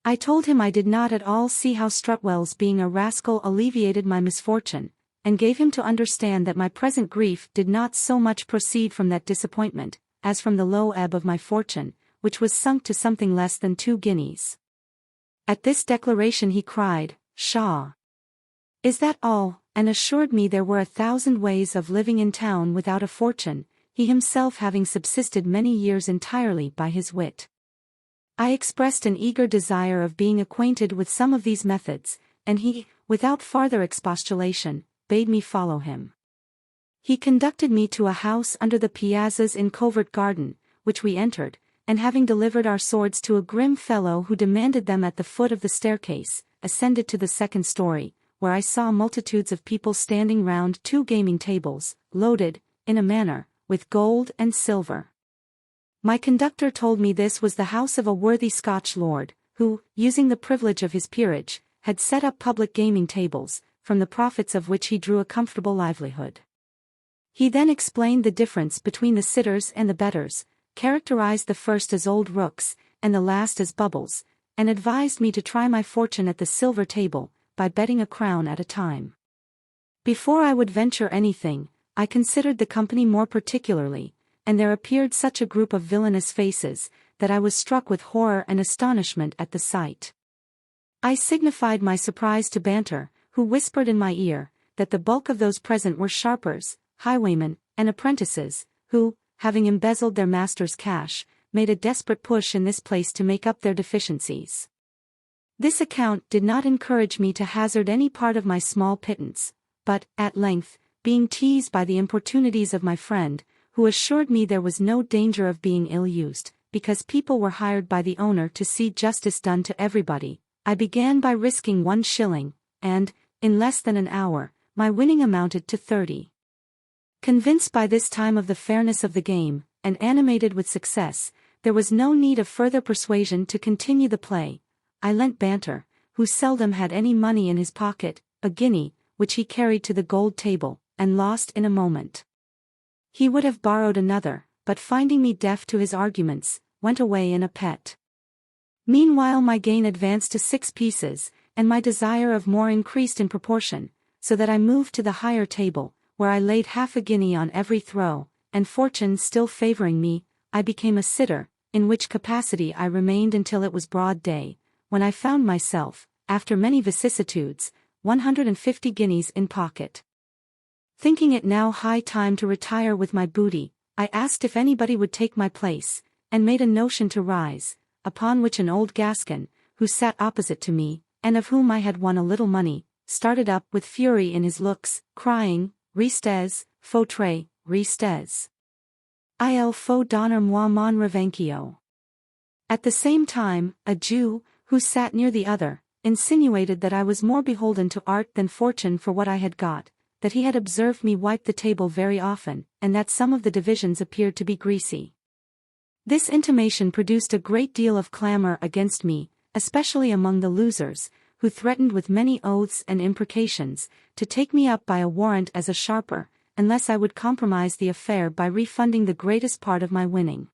S1: I told him I did not at all see how Strutwell's being a rascal alleviated my misfortune, and gave him to understand that my present grief did not so much proceed from that disappointment, as from the low ebb of my fortune, which was sunk to something less than 2 guineas. At this declaration he cried, "Pshaw! Is that all?" and assured me there were 1,000 ways of living in town without a fortune, he himself having subsisted many years entirely by his wit. I expressed an eager desire of being acquainted with some of these methods, and he, without farther expostulation, bade me follow him. He conducted me to a house under the piazzas in Covert Garden, which we entered, and having delivered our swords to a grim fellow who demanded them at the foot of the staircase, ascended to the 2nd story, where I saw multitudes of people standing round 2 gaming tables, loaded, in a manner, with gold and silver. My conductor told me this was the house of a worthy Scotch lord, who, using the privilege of his peerage, had set up public gaming tables, from the profits of which he drew a comfortable livelihood. He then explained the difference between the sitters and the bettors, characterized the first as old rooks, and the last as bubbles, and advised me to try my fortune at the silver table, by betting a crown at a time. Before I would venture anything, I considered the company more particularly, and there appeared such a group of villainous faces, that I was struck with horror and astonishment at the sight. I signified my surprise to Banter, who whispered in my ear, that the bulk of those present were sharpers, highwaymen, and apprentices, who, having embezzled their master's cash, made a desperate push in this place to make up their deficiencies. This account did not encourage me to hazard any part of my small pittance, but, at length, being teased by the importunities of my friend, who assured me there was no danger of being ill-used, because people were hired by the owner to see justice done to everybody, I began by risking 1 shilling, and, in less than an hour, my winning amounted to 30. Convinced by this time of the fairness of the game, and animated with success, there was no need of further persuasion to continue the play. I lent Banter, who seldom had any money in his pocket, a guinea, which he carried to the gold table, and lost in a moment. He would have borrowed another, but finding me deaf to his arguments, went away in a pet. Meanwhile my gain advanced to 6 pieces, and my desire of more increased in proportion, so that I moved to the higher table, where I laid half a guinea on every throw, and fortune still favoring me, I became a sitter, in which capacity I remained until it was broad day, when I found myself, after many vicissitudes, 150 guineas in pocket. Thinking it now high time to retire with my booty, I asked if anybody would take my place, and made a notion to rise, upon which an old Gascon, who sat opposite to me, and of whom I had won a little money, started up with fury in his looks, crying, Restes, fautre, restes. Il faut donner moi mon revencio. At the same time, a Jew, who sat near the other, insinuated that I was more beholden to art than fortune for what I had got, that he had observed me wipe the table very often, and that some of the divisions appeared to be greasy. This intimation produced a great deal of clamor against me, especially among the losers, who threatened with many oaths and imprecations, to take me up by a warrant as a sharper, unless I would compromise the affair by refunding the greatest part of my winning.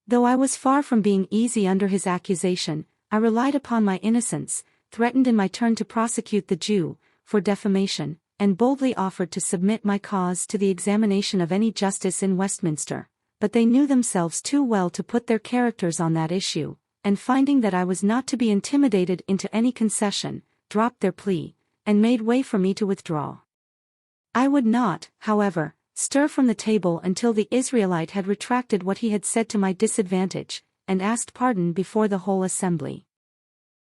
S1: Though I was far from being easy under his accusation, I relied upon my innocence, threatened in my turn to prosecute the Jew, for defamation, and boldly offered to submit my cause to the examination of any justice in Westminster, but they knew themselves too well to put their characters on that issue, and finding that I was not to be intimidated into any concession, dropped their plea, and made way for me to withdraw. I would not, however, stir from the table until the Israelite had retracted what he had said to my disadvantage, and asked pardon before the whole assembly.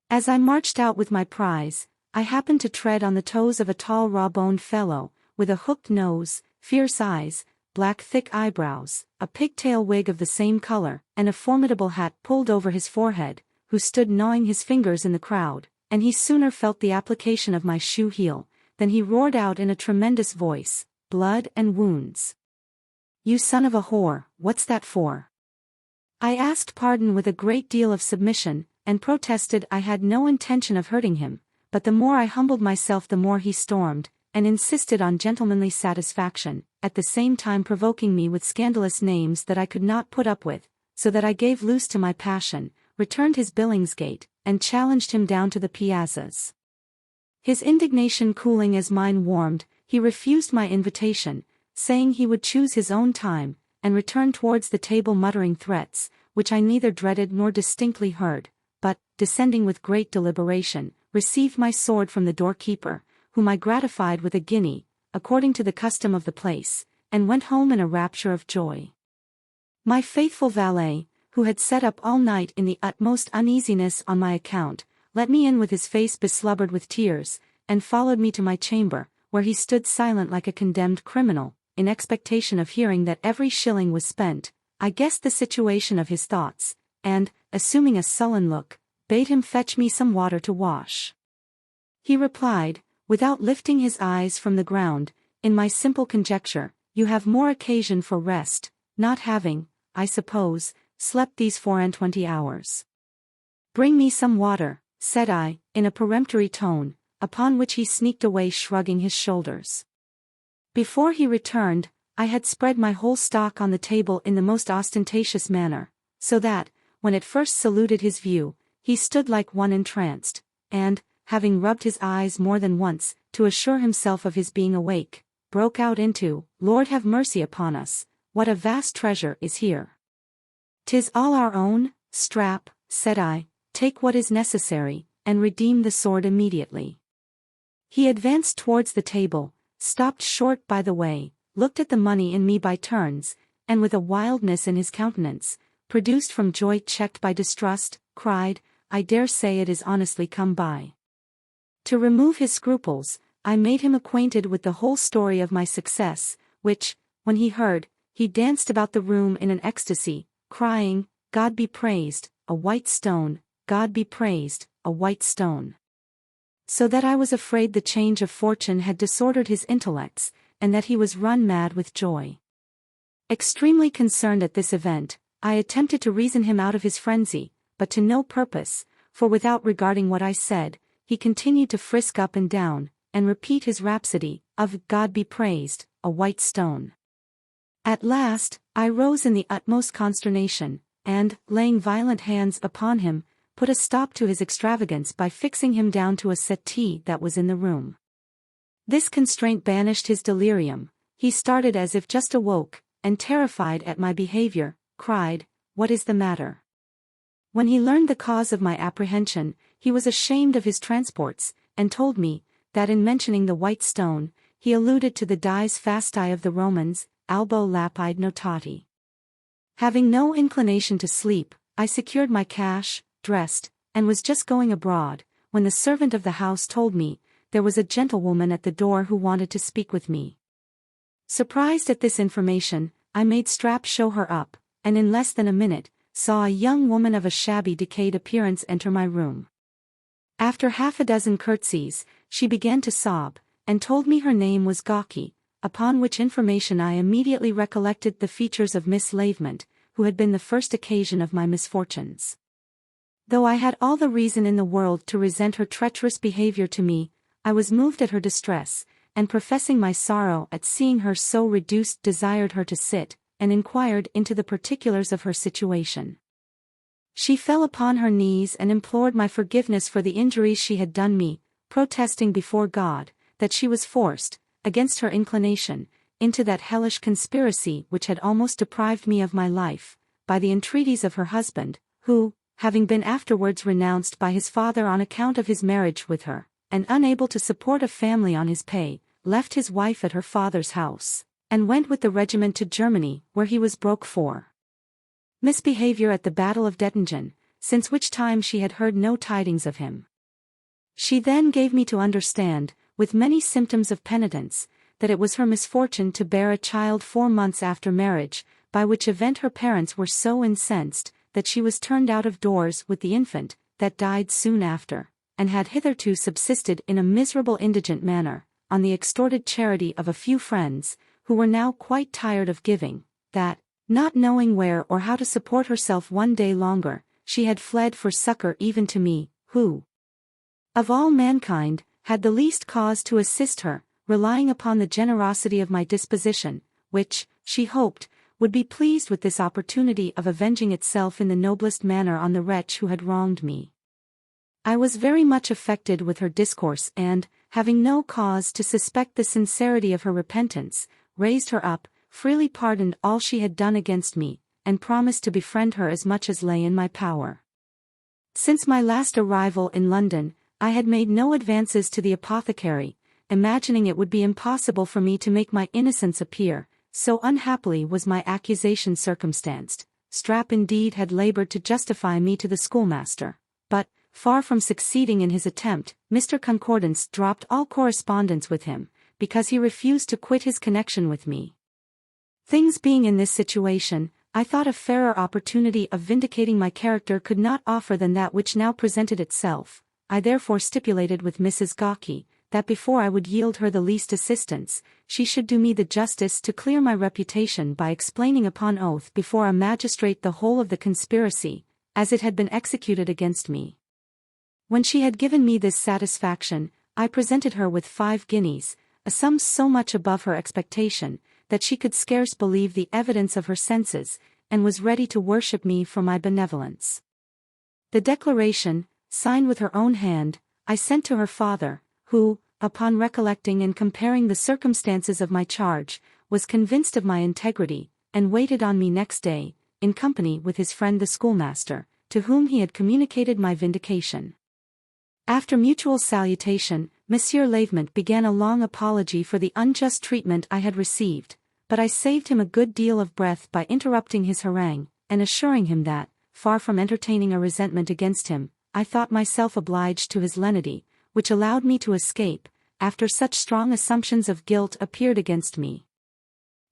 S1: As I marched out with my prize, I happened to tread on the toes of a tall raw-boned fellow, with a hooked nose, fierce eyes, black thick eyebrows, a pigtail wig of the same color, and a formidable hat pulled over his forehead, who stood gnawing his fingers in the crowd, and he sooner felt the application of my shoe heel, than he roared out in a tremendous voice, "Blood and wounds! You son of a whore, what's that for?" I asked pardon with a great deal of submission, and protested I had no intention of hurting him, but the more I humbled myself the more he stormed, and insisted on gentlemanly satisfaction, at the same time provoking me with scandalous names that I could not put up with, so that I gave loose to my passion, returned his Billingsgate, and challenged him down to the piazzas. His indignation cooling as mine warmed, he refused my invitation, saying he would choose his own time, and returned towards the table muttering threats, which I neither dreaded nor distinctly heard, but, descending with great deliberation, received my sword from the doorkeeper, whom I gratified with a guinea, according to the custom of the place, and went home in a rapture of joy. My faithful valet, who had sat up all night in the utmost uneasiness on my account, let me in with his face beslubbered with tears, and followed me to my chamber, where he stood silent like a condemned criminal, in expectation of hearing that every shilling was spent. I guessed the situation of his thoughts, and, assuming a sullen look, bade him fetch me some water to wash. He replied, without lifting his eyes from the ground, "In my simple conjecture, you have more occasion for rest, not having, I suppose, slept these 24 hours. Bring me some water," said I, in a peremptory tone, upon which he sneaked away shrugging his shoulders. Before he returned, I had spread my whole stock on the table in the most ostentatious manner, so that, when it first saluted his view, he stood like one entranced, and, having rubbed his eyes more than once, to assure himself of his being awake, broke out into, "Lord have mercy upon us, what a vast treasure is here." "'Tis all our own, Strap," said I, "take what is necessary, and redeem the sword immediately." He advanced towards the table, stopped short by the way, looked at the money and me by turns, and with a wildness in his countenance, produced from joy checked by distrust, cried, "I dare say it is honestly come by." To remove his scruples, I made him acquainted with the whole story of my success, which, when he heard, he danced about the room in an ecstasy, crying, "God be praised, a white stone, God be praised, a white stone." So that I was afraid the change of fortune had disordered his intellects, and that he was run mad with joy. Extremely concerned at this event, I attempted to reason him out of his frenzy, but to no purpose, for without regarding what I said, he continued to frisk up and down, and repeat his rhapsody, of "God be praised, a white stone." At last, I rose in the utmost consternation, and, laying violent hands upon him, put a stop to his extravagance by fixing him down to a settee that was in the room. This constraint banished his delirium. He started as if just awoke, and terrified at my behavior, cried, "What is the matter?" When he learned the cause of my apprehension, he was ashamed of his transports, and told me, that in mentioning the white stone, he alluded to the dies fasti of the Romans, albo lapide notati. Having no inclination to sleep, I secured my cash, dressed, and was just going abroad, when the servant of the house told me, there was a gentlewoman at the door who wanted to speak with me. Surprised at this information, I made Strap show her up, and in less than a minute, saw a young woman of a shabby decayed appearance enter my room. After half a dozen curtsies, she began to sob, and told me her name was Gawky, upon which information I immediately recollected the features of Miss Lavement, who had been the first occasion of my misfortunes. Though I had all the reason in the world to resent her treacherous behavior to me, I was moved at her distress, and professing my sorrow at seeing her so reduced desired her to sit, and inquired into the particulars of her situation. She fell upon her knees and implored my forgiveness for the injuries she had done me, protesting before God, that she was forced, against her inclination, into that hellish conspiracy which had almost deprived me of my life, by the entreaties of her husband, who, having been afterwards renounced by his father on account of his marriage with her, and unable to support a family on his pay, left his wife at her father's house, and went with the regiment to Germany, where he was broke for misbehavior at the Battle of Dettingen, since which time she had heard no tidings of him. She then gave me to understand, with many symptoms of penitence, that it was her misfortune to bear a child 4 months after marriage, by which event her parents were so incensed, that she was turned out of doors with the infant, that died soon after, and had hitherto subsisted in a miserable indigent manner, on the extorted charity of a few friends, who were now quite tired of giving, that, not knowing where or how to support herself one day longer, she had fled for succor even to me, who, of all mankind, had the least cause to assist her, relying upon the generosity of my disposition, which, she hoped, would be pleased with this opportunity of avenging itself in the noblest manner on the wretch who had wronged me. I was very much affected with her discourse and, having no cause to suspect the sincerity of her repentance, raised her up, freely pardoned all she had done against me, and promised to befriend her as much as lay in my power. Since my last arrival in London, I had made no advances to the apothecary, imagining it would be impossible for me to make my innocence appear, so unhappily was my accusation circumstanced. Strap indeed had labored to justify me to the schoolmaster, but, far from succeeding in his attempt, Mr. Concordance dropped all correspondence with him, because he refused to quit his connection with me. Things being in this situation, I thought a fairer opportunity of vindicating my character could not offer than that which now presented itself. I therefore stipulated with Mrs. Gawky, that before I would yield her the least assistance, she should do me the justice to clear my reputation by explaining upon oath before a magistrate the whole of the conspiracy, as it had been executed against me. When she had given me this satisfaction, I presented her with 5 guineas, a sum so much above her expectation, that she could scarce believe the evidence of her senses, and was ready to worship me for my benevolence. The declaration, signed with her own hand, I sent to her father, who, upon recollecting and comparing the circumstances of my charge, was convinced of my integrity, and waited on me next day, in company with his friend the schoolmaster, to whom he had communicated my vindication. After mutual salutation, Monsieur Lavement began a long apology for the unjust treatment I had received, but I saved him a good deal of breath by interrupting his harangue, and assuring him that, far from entertaining a resentment against him, I thought myself obliged to his lenity, which allowed me to escape, after such strong assumptions of guilt appeared against me.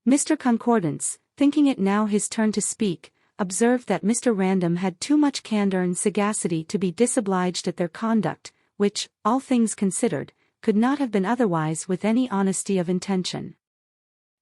S1: Mr. Concordance, thinking it now his turn to speak, observed that Mr. Random had too much candour and sagacity to be disobliged at their conduct, which, all things considered, could not have been otherwise with any honesty of intention.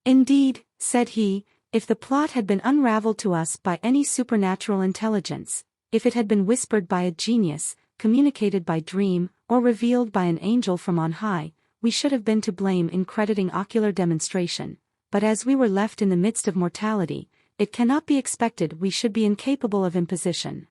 S1: Indeed, said he, if the plot had been unravelled to us by any supernatural intelligence, if it had been whispered by a genius, communicated by dream, or revealed by an angel from on high, we should have been to blame in crediting ocular demonstration, but as we were left in the midst of mortality, it cannot be expected we should be incapable of imposition.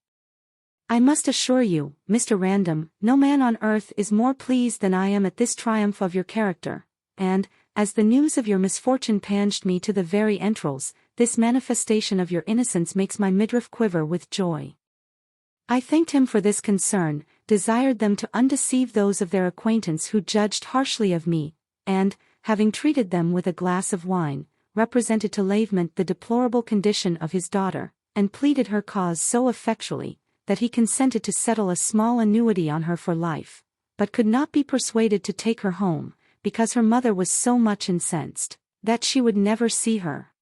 S1: I must assure you, Mr. Random, no man on earth is more pleased than I am at this triumph of your character, and, as the news of your misfortune panged me to the very entrails, this manifestation of your innocence makes my midriff quiver with joy. I thanked him for this concern, desired them to undeceive those of their acquaintance who judged harshly of me, and, having treated them with a glass of wine, represented to Lavement the deplorable condition of his daughter, and pleaded her cause so effectually, that he consented to settle a small annuity on her for life, but could not be persuaded to take her home, because her mother was so much incensed, that she would never see her.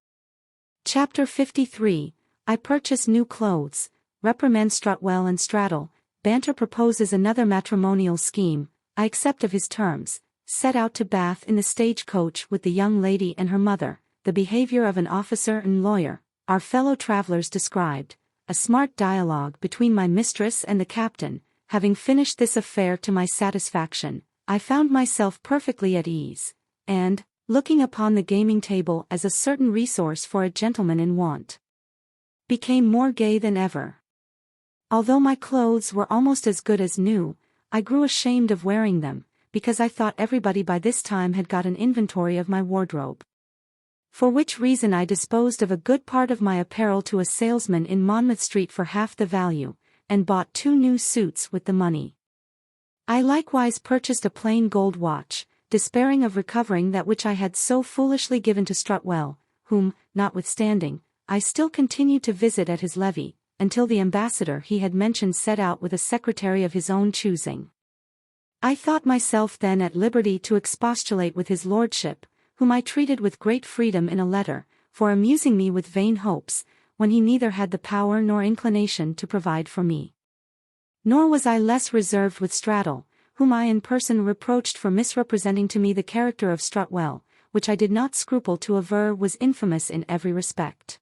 S1: Chapter 53. I purchase new clothes, reprimand Strutwell and Straddle, Banter proposes another matrimonial scheme, I accept of his terms, set out to Bath in the stage-coach with the young lady and her mother, the behaviour of an officer and lawyer, our fellow travellers described, a smart dialogue between my mistress and the captain. Having finished this affair to my satisfaction, I found myself perfectly at ease, and, looking upon the gaming table as a certain resource for a gentleman in want, became more gay than ever. Although my clothes were almost as good as new, I grew ashamed of wearing them, because I thought everybody by this time had got an inventory of my wardrobe. For which reason I disposed of a good part of my apparel to a salesman in Monmouth Street for half the value, and bought 2 new suits with the money. I likewise purchased a plain gold watch, despairing of recovering that which I had so foolishly given to Strutwell, whom, notwithstanding, I still continued to visit at his levee, until the ambassador he had mentioned set out with a secretary of his own choosing. I thought myself then at liberty to expostulate with his lordship, whom I treated with great freedom in a letter, for amusing me with vain hopes, when he neither had the power nor inclination to provide for me. Nor was I less reserved with Straddle, whom I in person reproached for misrepresenting to me the character of Strutwell, which I did not scruple to aver was infamous in every respect.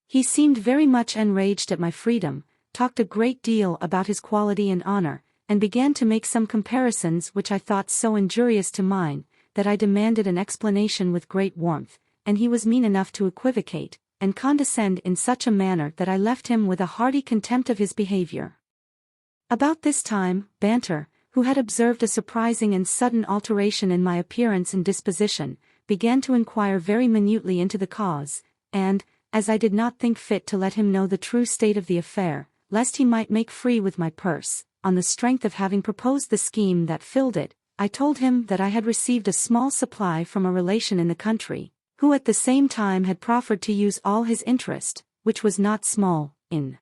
S1: He seemed very much enraged at my freedom, talked a great deal about his quality and honour, and began to make some comparisons which I thought so injurious to mine, that I demanded an explanation with great warmth, and he was mean enough to equivocate, and condescend in such a manner that I left him with a hearty contempt of his behaviour. About this time, Banter, who had observed a surprising and sudden alteration in my appearance and disposition, began to inquire very minutely into the cause, and, as I did not think fit to let him know the true state of the affair, lest he might make free with my purse, on the strength of having proposed the scheme that filled it, I told him that I had received a small supply from a relation in the country, who at the same time had proffered to use all his interest, which was not small, in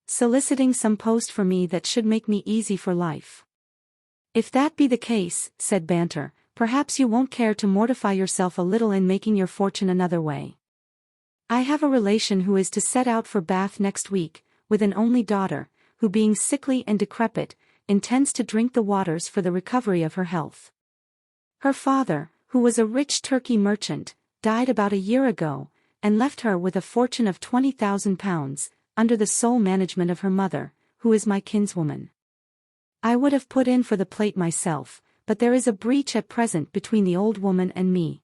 S1: soliciting some post for me that should make me easy for life. If that be the case, said Banter, perhaps you won't care to mortify yourself a little in making your fortune another way. I have a relation who is to set out for Bath next week, with an only daughter, who being sickly and decrepit, intends to drink the waters for the recovery of her health. Her father, who was a rich Turkey merchant, died about a year ago, and left her with a fortune of £20,000, under the sole management of her mother, who is my kinswoman. I would have put in for the plate myself, but there is a breach at present between the old woman and me.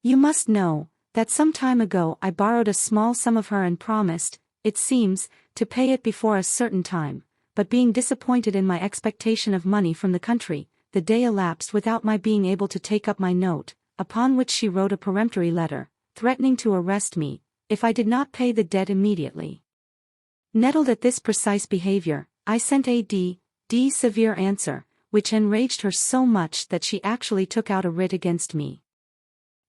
S1: You must know that some time ago I borrowed a small sum of her and promised, it seems, to pay it before a certain time, but being disappointed in my expectation of money from the country, the day elapsed without my being able to take up my note, upon which she wrote a peremptory letter, threatening to arrest me, if I did not pay the debt immediately. Nettled at this precise behavior, I sent a severe answer, which enraged her so much that she actually took out a writ against me.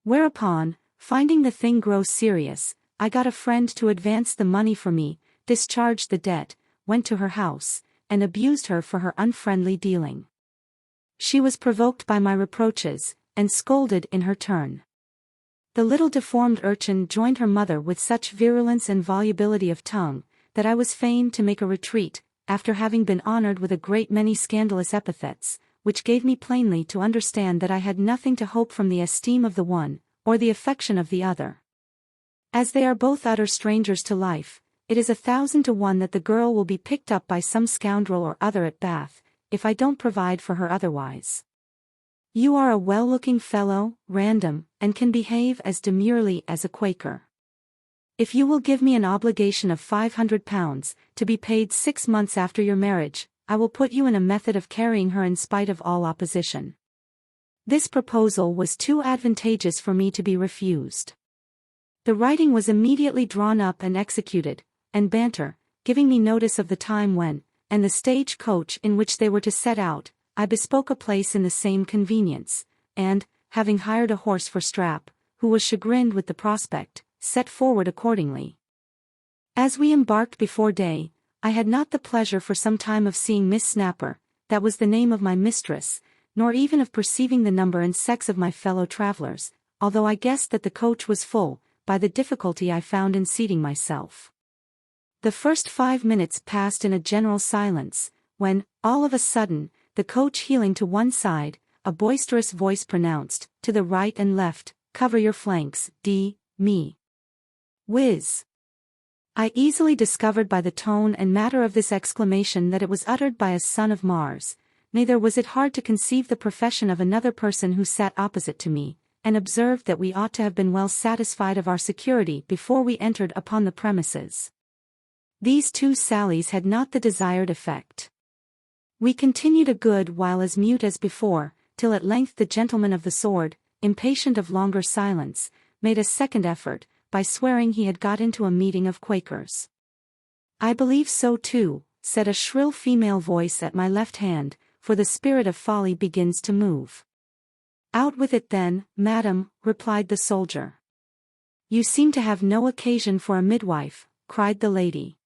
S1: Whereupon, finding the thing grow serious, I got a friend to advance the money for me, discharged the debt, went to her house, and abused her for her unfriendly dealing. She was provoked by my reproaches, and scolded in her turn. The little deformed urchin joined her mother with such virulence and volubility of tongue, that I was fain to make a retreat, after having been honored with a great many scandalous epithets, which gave me plainly to understand that I had nothing to hope from the esteem of the one, or the affection of the other. As they are both utter strangers to life, it is 1,000 to 1 that the girl will be picked up by some scoundrel or other at Bath, if I don't provide for her otherwise. You are a well-looking fellow, Random, and can behave as demurely as a Quaker. If you will give me an obligation of £500, to be paid 6 months after your marriage, I will put you in a method of carrying her in spite of all opposition. This proposal was too advantageous for me to be refused. The writing was immediately drawn up and executed, and Banter, giving me notice of the time when, and the stage coach in which they were to set out, I bespoke a place in the same convenience, and, having hired a horse for Strap, who was chagrined with the prospect, set forward accordingly. As we embarked before day, I had not the pleasure for some time of seeing Miss Snapper, that was the name of my mistress, nor even of perceiving the number and sex of my fellow travellers, although I guessed that the coach was full, by the difficulty I found in seating myself. The first 5 minutes passed in a general silence, when, all of a sudden, the coach heeling to one side, a boisterous voice pronounced, to the right and left, "Cover your flanks, me. Whiz." I easily discovered by the tone and matter of this exclamation that it was uttered by a son of Mars, neither was it hard to conceive the profession of another person who sat opposite to me, and observed that we ought to have been well satisfied of our security before we entered upon the premises. These two sallies had not the desired effect. We continued a good while as mute as before, till at length the gentleman of the sword, impatient of longer silence, made a second effort, by swearing he had got into a meeting of Quakers. "I believe so too," said a shrill female voice at my left hand, "for the spirit of folly begins to move." "Out with it then, madam," replied the soldier. "You seem to have no occasion for a midwife," cried the lady.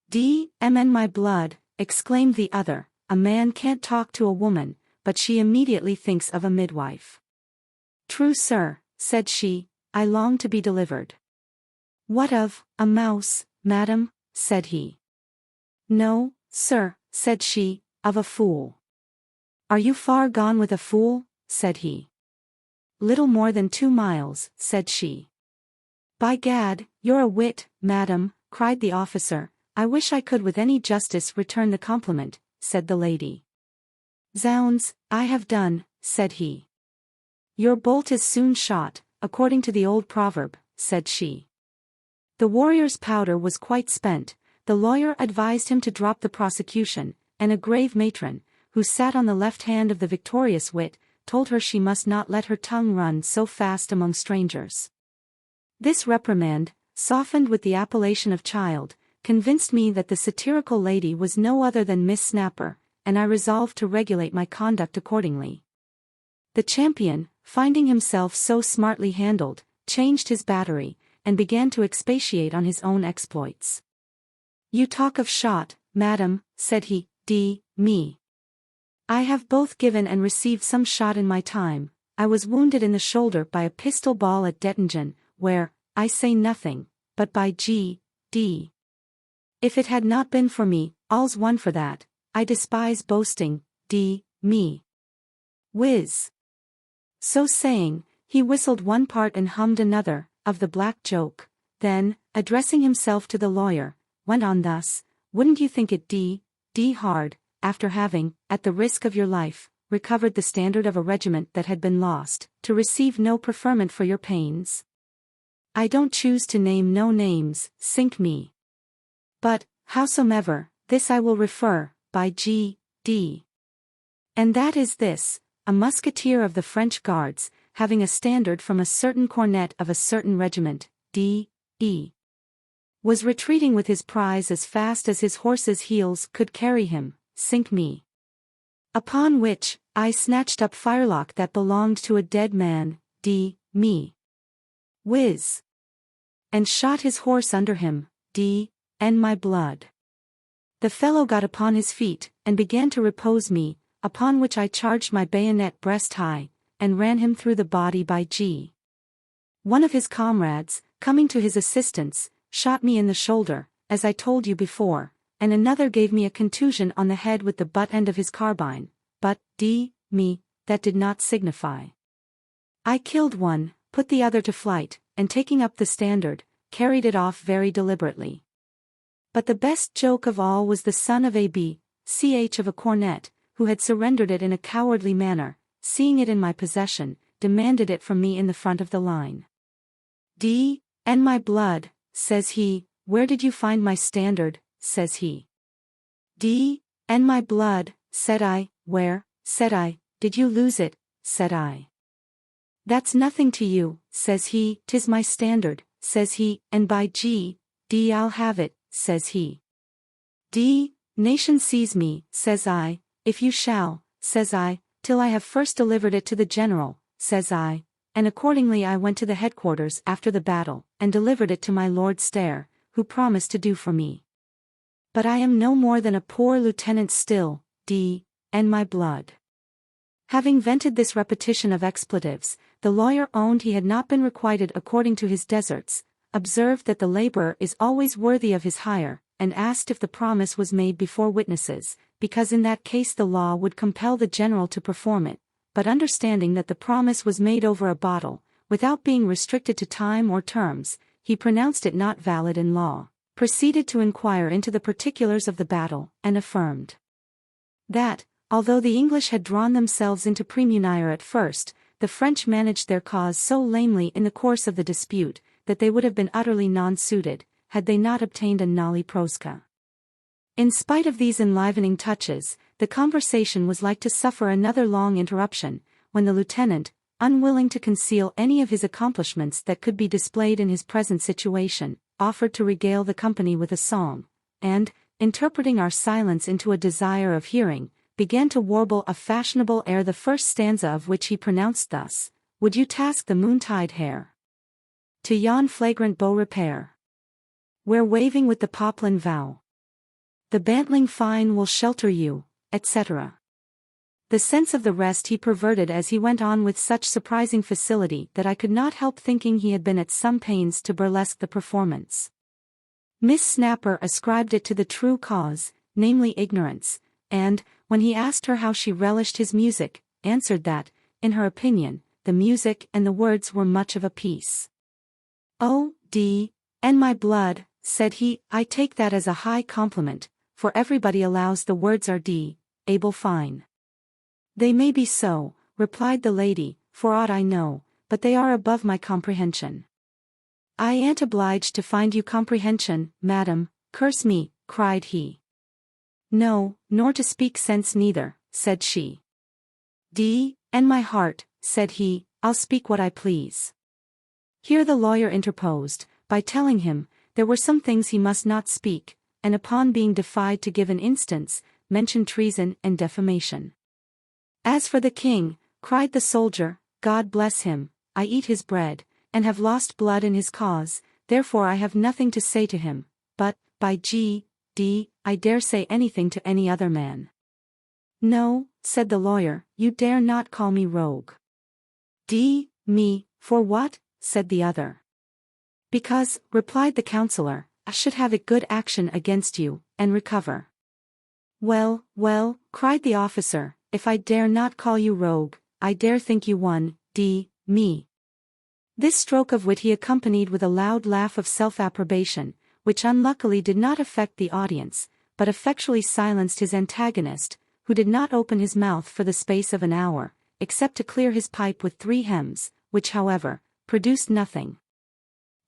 S1: "D.M.N. my blood," exclaimed the other, "a man can't talk to a woman, but she immediately thinks of a midwife." "True, sir," said she, "I long to be delivered." "What of a mouse, madam?" said he. "No, sir," said she, "of a fool." "Are you far gone with a fool?" said he. "Little more than 2 miles," said she. "By gad, you're a wit, madam," cried the officer. "I wish I could with any justice return the compliment," said the lady. "Zounds, I have done," said he. "Your bolt is soon shot, according to the old proverb," said she. The warrior's powder was quite spent, the lawyer advised him to drop the prosecution, and a grave matron, who sat on the left hand of the victorious wit, told her she must not let her tongue run so fast among strangers. This reprimand, softened with the appellation of child, convinced me that the satirical lady was no other than Miss Snapper, and I resolved to regulate my conduct accordingly. The champion, finding himself so smartly handled, changed his battery, and began to expatiate on his own exploits. "You talk of shot, madam," said he, me. "I have both given and received some shot in my time. I was wounded in the shoulder by a pistol ball at Dettingen, where, I say nothing, but by G.D. If it had not been for me, all's one for that. I despise boasting, me. Whiz." So saying, he whistled one part and hummed another, of the black joke, then, addressing himself to the lawyer, went on thus: "Wouldn't you think it hard, after having, at the risk of your life, recovered the standard of a regiment that had been lost, to receive no preferment for your pains? I don't choose to name no names, sink me. But, howsomever, this I will refer, by G.D. And that is this: a musketeer of the French Guards, having a standard from a certain cornet of a certain regiment, D.E., was retreating with his prize as fast as his horse's heels could carry him, sink me. Upon which, I snatched up firelock that belonged to a dead man, me. Whiz. And shot his horse under him, and my blood. The fellow got upon his feet, and began to repose me, upon which I charged my bayonet breast high, and ran him through the body by G. One of his comrades, coming to his assistance, shot me in the shoulder, as I told you before, and another gave me a contusion on the head with the butt end of his carbine, but, me, that did not signify. I killed one, put the other to flight, and taking up the standard, carried it off very deliberately. But the best joke of all was the son of ch of a cornet, who had surrendered it in a cowardly manner, seeing it in my possession, demanded it from me in the front of the line. And my blood, says he, where did you find my standard, says he. And my blood, said I, where, said I, did you lose it, said I. That's nothing to you, says he, 'tis my standard, says he, and by G, I'll have it, says he. Nation seize me, says I, if you shall, says I, till I have first delivered it to the general, says I, and accordingly I went to the headquarters after the battle, and delivered it to my Lord Stair, who promised to do for me. But I am no more than a poor lieutenant still, and my blood. Having vented this repetition of expletives, the lawyer owned he had not been requited according to his deserts, observed that the laborer is always worthy of his hire, and asked if the promise was made before witnesses, because in that case the law would compel the general to perform it, but understanding that the promise was made over a bottle, without being restricted to time or terms, he pronounced it not valid in law, proceeded to inquire into the particulars of the battle, and affirmed that, although the English had drawn themselves into premunire at first, the French managed their cause so lamely in the course of the dispute, that they would have been utterly non-suited, had they not obtained a noli prosca. In spite of these enlivening touches, the conversation was like to suffer another long interruption, when the lieutenant, unwilling to conceal any of his accomplishments that could be displayed in his present situation, offered to regale the company with a song, and, interpreting our silence into a desire of hearing, began to warble a fashionable air, the first stanza of which he pronounced thus: Would you task the moontide hair to yon flagrant beau repair, where waving with the poplin vow, the bantling fine will shelter you, etc. The sense of the rest he perverted as he went on with such surprising facility that I could not help thinking he had been at some pains to burlesque the performance. Miss Snapper ascribed it to the true cause, namely ignorance, and, when he asked her how she relished his music, answered that, in her opinion, the music and the words were much of a piece. Oh, and my blood, said he, I take that as a high compliment, for everybody allows the words are able fine. They may be so, replied the lady, for aught I know, but they are above my comprehension. I an't obliged to find you comprehension, madam, curse me, cried he. No, nor to speak sense neither, said she. And my heart, said he, I'll speak what I please. Here the lawyer interposed, by telling him, there were some things he must not speak, and upon being defied to give an instance, mentioned treason and defamation. As for the king, cried the soldier, God bless him, I eat his bread, and have lost blood in his cause, therefore I have nothing to say to him, but, by G, I dare say anything to any other man. No, said the lawyer, you dare not call me rogue. Me, for what? Said the other. Because, replied the counsellor, I should have it good action against you, and recover. Well, cried the officer, if I dare not call you rogue, I dare think you one, me. This stroke of wit he accompanied with a loud laugh of self-approbation, which unluckily did not affect the audience, but effectually silenced his antagonist, who did not open his mouth for the space of an hour, except to clear his pipe with 3 hems, which however, produced nothing.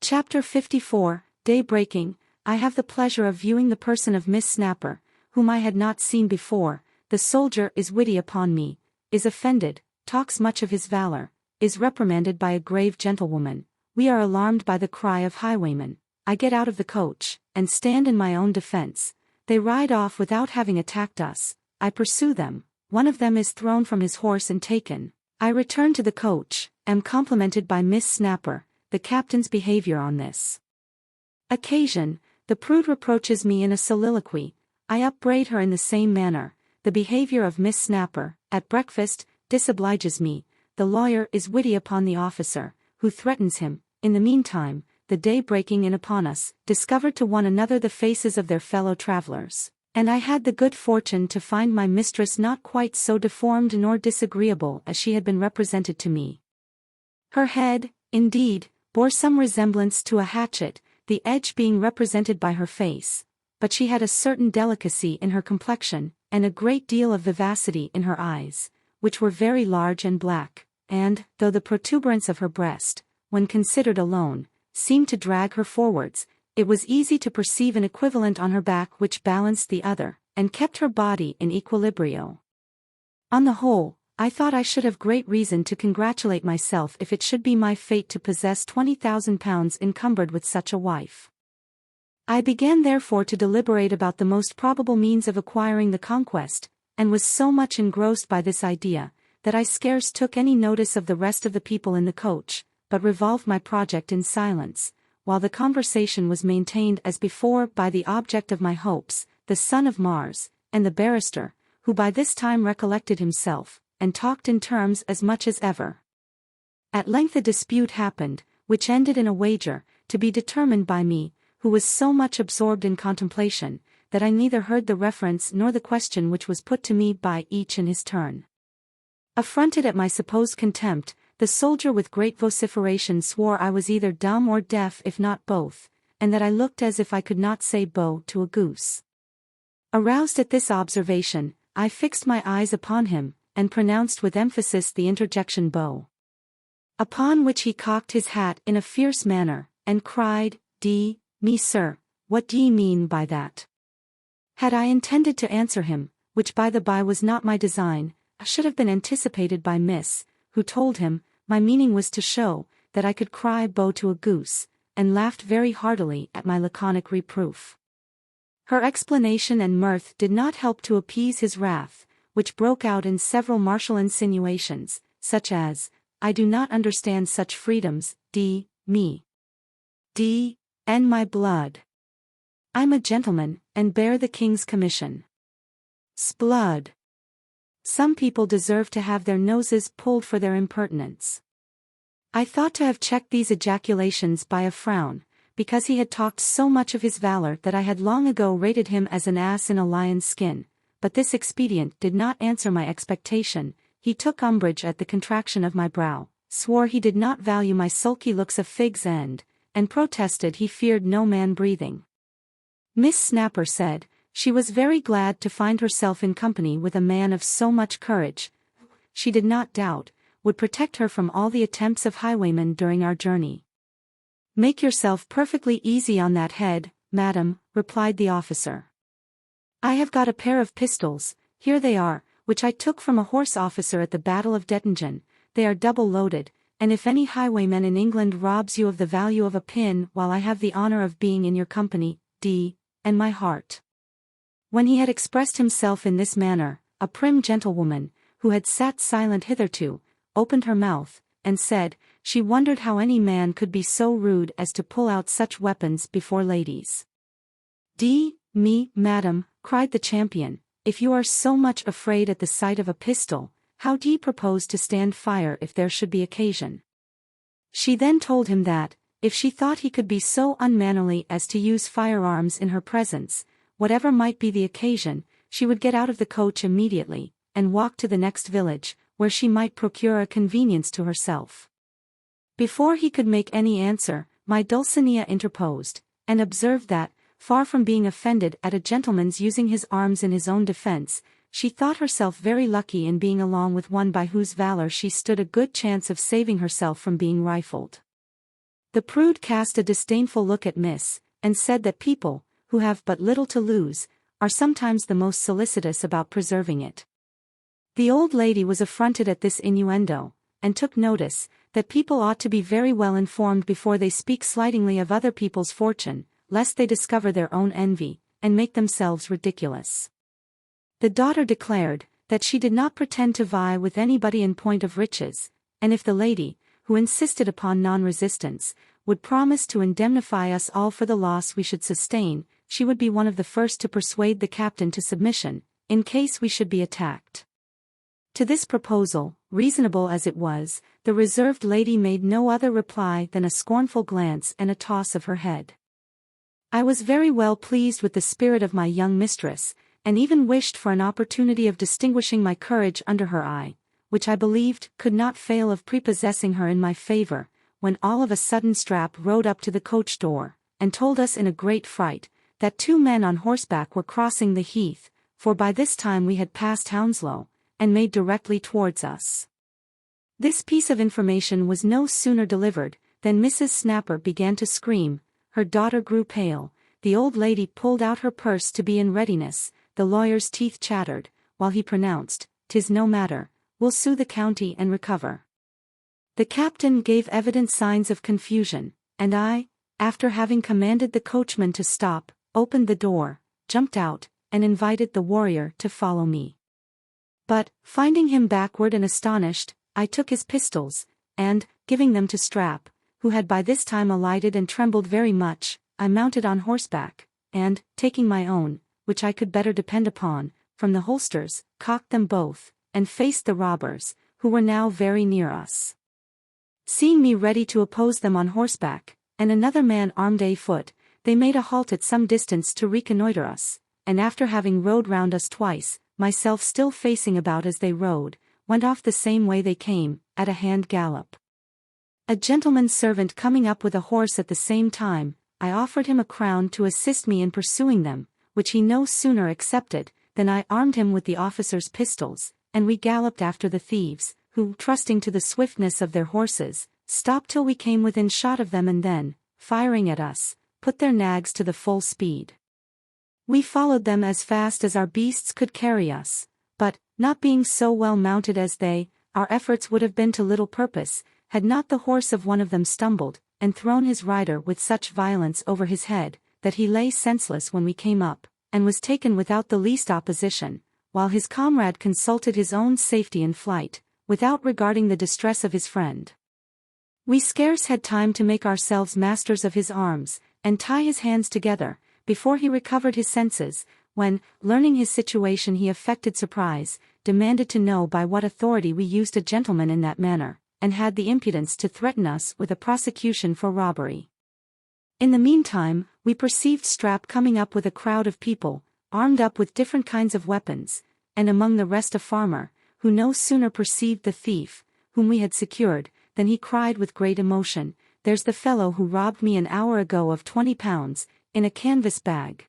S1: Chapter 54, Day Breaking. I have the pleasure of viewing the person of Miss Snapper, whom I had not seen before. the soldier is witty upon me, is offended, talks much of his valor, is reprimanded by a grave gentlewoman, we are alarmed by the cry of highwaymen, I get out of the coach, and stand in my own defense, they ride off without having attacked us, I pursue them, one of them is thrown from his horse and taken, I return to the coach, am complimented by Miss Snapper, the captain's behavior on this occasion, the prude reproaches me in a soliloquy, I upbraid her in the same manner, the behavior of Miss Snapper, at breakfast, disobliges me, the lawyer is witty upon the officer, who threatens him, in the meantime, the day breaking in upon us, discovered to one another the faces of their fellow travellers, and I had the good fortune to find my mistress not quite so deformed nor disagreeable as she had been represented to me. Her head, indeed, bore some resemblance to a hatchet, the edge being represented by her face, but she had a certain delicacy in her complexion, and a great deal of vivacity in her eyes, which were very large and black, and, though the protuberance of her breast, when considered alone, seemed to drag her forwards, it was easy to perceive an equivalent on her back which balanced the other, and kept her body in equilibrio. On the whole, I thought I should have great reason to congratulate myself if it should be my fate to possess £20,000 encumbered with such a wife. I began therefore to deliberate about the most probable means of acquiring the conquest, and was so much engrossed by this idea, that I scarce took any notice of the rest of the people in the coach, but revolved my project in silence, while the conversation was maintained as before by the object of my hopes, the son of Mars, and the barrister, who by this time recollected himself, and talked in terms as much as ever. At length a dispute happened, which ended in a wager, to be determined by me, who was so much absorbed in contemplation, that I neither heard the reference nor the question which was put to me by each in his turn. Affronted at my supposed contempt, the soldier with great vociferation swore I was either dumb or deaf if not both, and that I looked as if I could not say bo to a goose. Aroused at this observation, I fixed my eyes upon him, and pronounced with emphasis the interjection bo. Upon which he cocked his hat in a fierce manner, and cried, me sir, what d'ye mean by that? Had I intended to answer him, which by the by was not my design, I should have been anticipated by Miss, who told him, my meaning was to show, that I could cry bo to a goose, and laughed very heartily at my laconic reproof. Her explanation and mirth did not help to appease his wrath, which broke out in several martial insinuations, such as, I do not understand such freedoms, me, and my blood. I'm a gentleman, and bear the king's commission. Sblood. Some people deserve to have their noses pulled for their impertinence. I thought to have checked these ejaculations by a frown, because he had talked so much of his valor that I had long ago rated him as an ass in a lion's skin, but this expedient did not answer my expectation. He took umbrage at the contraction of my brow, swore he did not value my sulky looks of fig's end, and protested he feared no man breathing. Miss Snapper said, she was very glad to find herself in company with a man of so much courage, she did not doubt, would protect her from all the attempts of highwaymen during our journey. Make yourself perfectly easy on that head, madam, replied the officer. I have got a pair of pistols, here they are, which I took from a horse officer at the Battle of Dettingen, they are double-loaded, and if any highwayman in England robs you of the value of a pin while I have the honour of being in your company, and my heart. When he had expressed himself in this manner, a prim gentlewoman, who had sat silent hitherto, opened her mouth, and said, she wondered how any man could be so rude as to pull out such weapons before ladies. Me, madam, cried the champion, if you are so much afraid at the sight of a pistol, how d'ye propose to stand fire if there should be occasion? She then told him that, if she thought he could be so unmannerly as to use firearms in her presence, whatever might be the occasion, she would get out of the coach immediately, and walk to the next village, where she might procure a convenience to herself. Before he could make any answer, my Dulcinea interposed, and observed that, far from being offended at a gentleman's using his arms in his own defence, she thought herself very lucky in being along with one by whose valour she stood a good chance of saving herself from being rifled. The prude cast a disdainful look at Miss, and said that people, who have but little to lose, are sometimes the most solicitous about preserving it. The old lady was affronted at this innuendo, and took notice that people ought to be very well informed before they speak slightingly of other people's fortune, lest they discover their own envy, and make themselves ridiculous. The daughter declared that she did not pretend to vie with anybody in point of riches, and if the lady, who insisted upon non-resistance, would promise to indemnify us all for the loss we should sustain, she would be one of the first to persuade the captain to submission, in case we should be attacked. To this proposal, reasonable as it was, the reserved lady made no other reply than a scornful glance and a toss of her head. I was very well pleased with the spirit of my young mistress, and even wished for an opportunity of distinguishing my courage under her eye, which I believed could not fail of prepossessing her in my favor, when all of a sudden Strap rode up to the coach door, and told us in a great fright, that 2 men on horseback were crossing the heath, for by this time we had passed Hounslow, and made directly towards us. This piece of information was no sooner delivered, than Mrs. Snapper began to scream, her daughter grew pale, the old lady pulled out her purse to be in readiness, the lawyer's teeth chattered, while he pronounced, "'Tis no matter, we'll sue the county and recover." The captain gave evident signs of confusion, and I, after having commanded the coachman to stop, opened the door, jumped out, and invited the warrior to follow me. But, finding him backward and astonished, I took his pistols, and, giving them to Strap, who had by this time alighted and trembled very much, I mounted on horseback, and, taking my own, which I could better depend upon, from the holsters, cocked them both, and faced the robbers, who were now very near us. Seeing me ready to oppose them on horseback, and another man armed afoot, they made a halt at some distance to reconnoitre us, and after having rode round us twice, myself still facing about as they rode, went off the same way they came, at a hand gallop. A gentleman's servant coming up with a horse at the same time, I offered him a crown to assist me in pursuing them, which he no sooner accepted, than I armed him with the officer's pistols, and we galloped after the thieves, who, trusting to the swiftness of their horses, stopped till we came within shot of them and then, firing at us, put their nags to the full speed. We followed them as fast as our beasts could carry us, but, not being so well mounted as they, our efforts would have been to little purpose, had not the horse of one of them stumbled, and thrown his rider with such violence over his head, that he lay senseless when we came up, and was taken without the least opposition, while his comrade consulted his own safety in flight, without regarding the distress of his friend. We scarce had time to make ourselves masters of his arms, and tie his hands together, before he recovered his senses, when, learning his situation he affected surprise, demanded to know by what authority we used a gentleman in that manner, and had the impudence to threaten us with a prosecution for robbery. In the meantime, we perceived Strap coming up with a crowd of people, armed up with different kinds of weapons, and among the rest a farmer, who no sooner perceived the thief, whom we had secured, than he cried with great emotion, "There's the fellow who robbed me an hour ago of 20 pounds, in a canvas bag."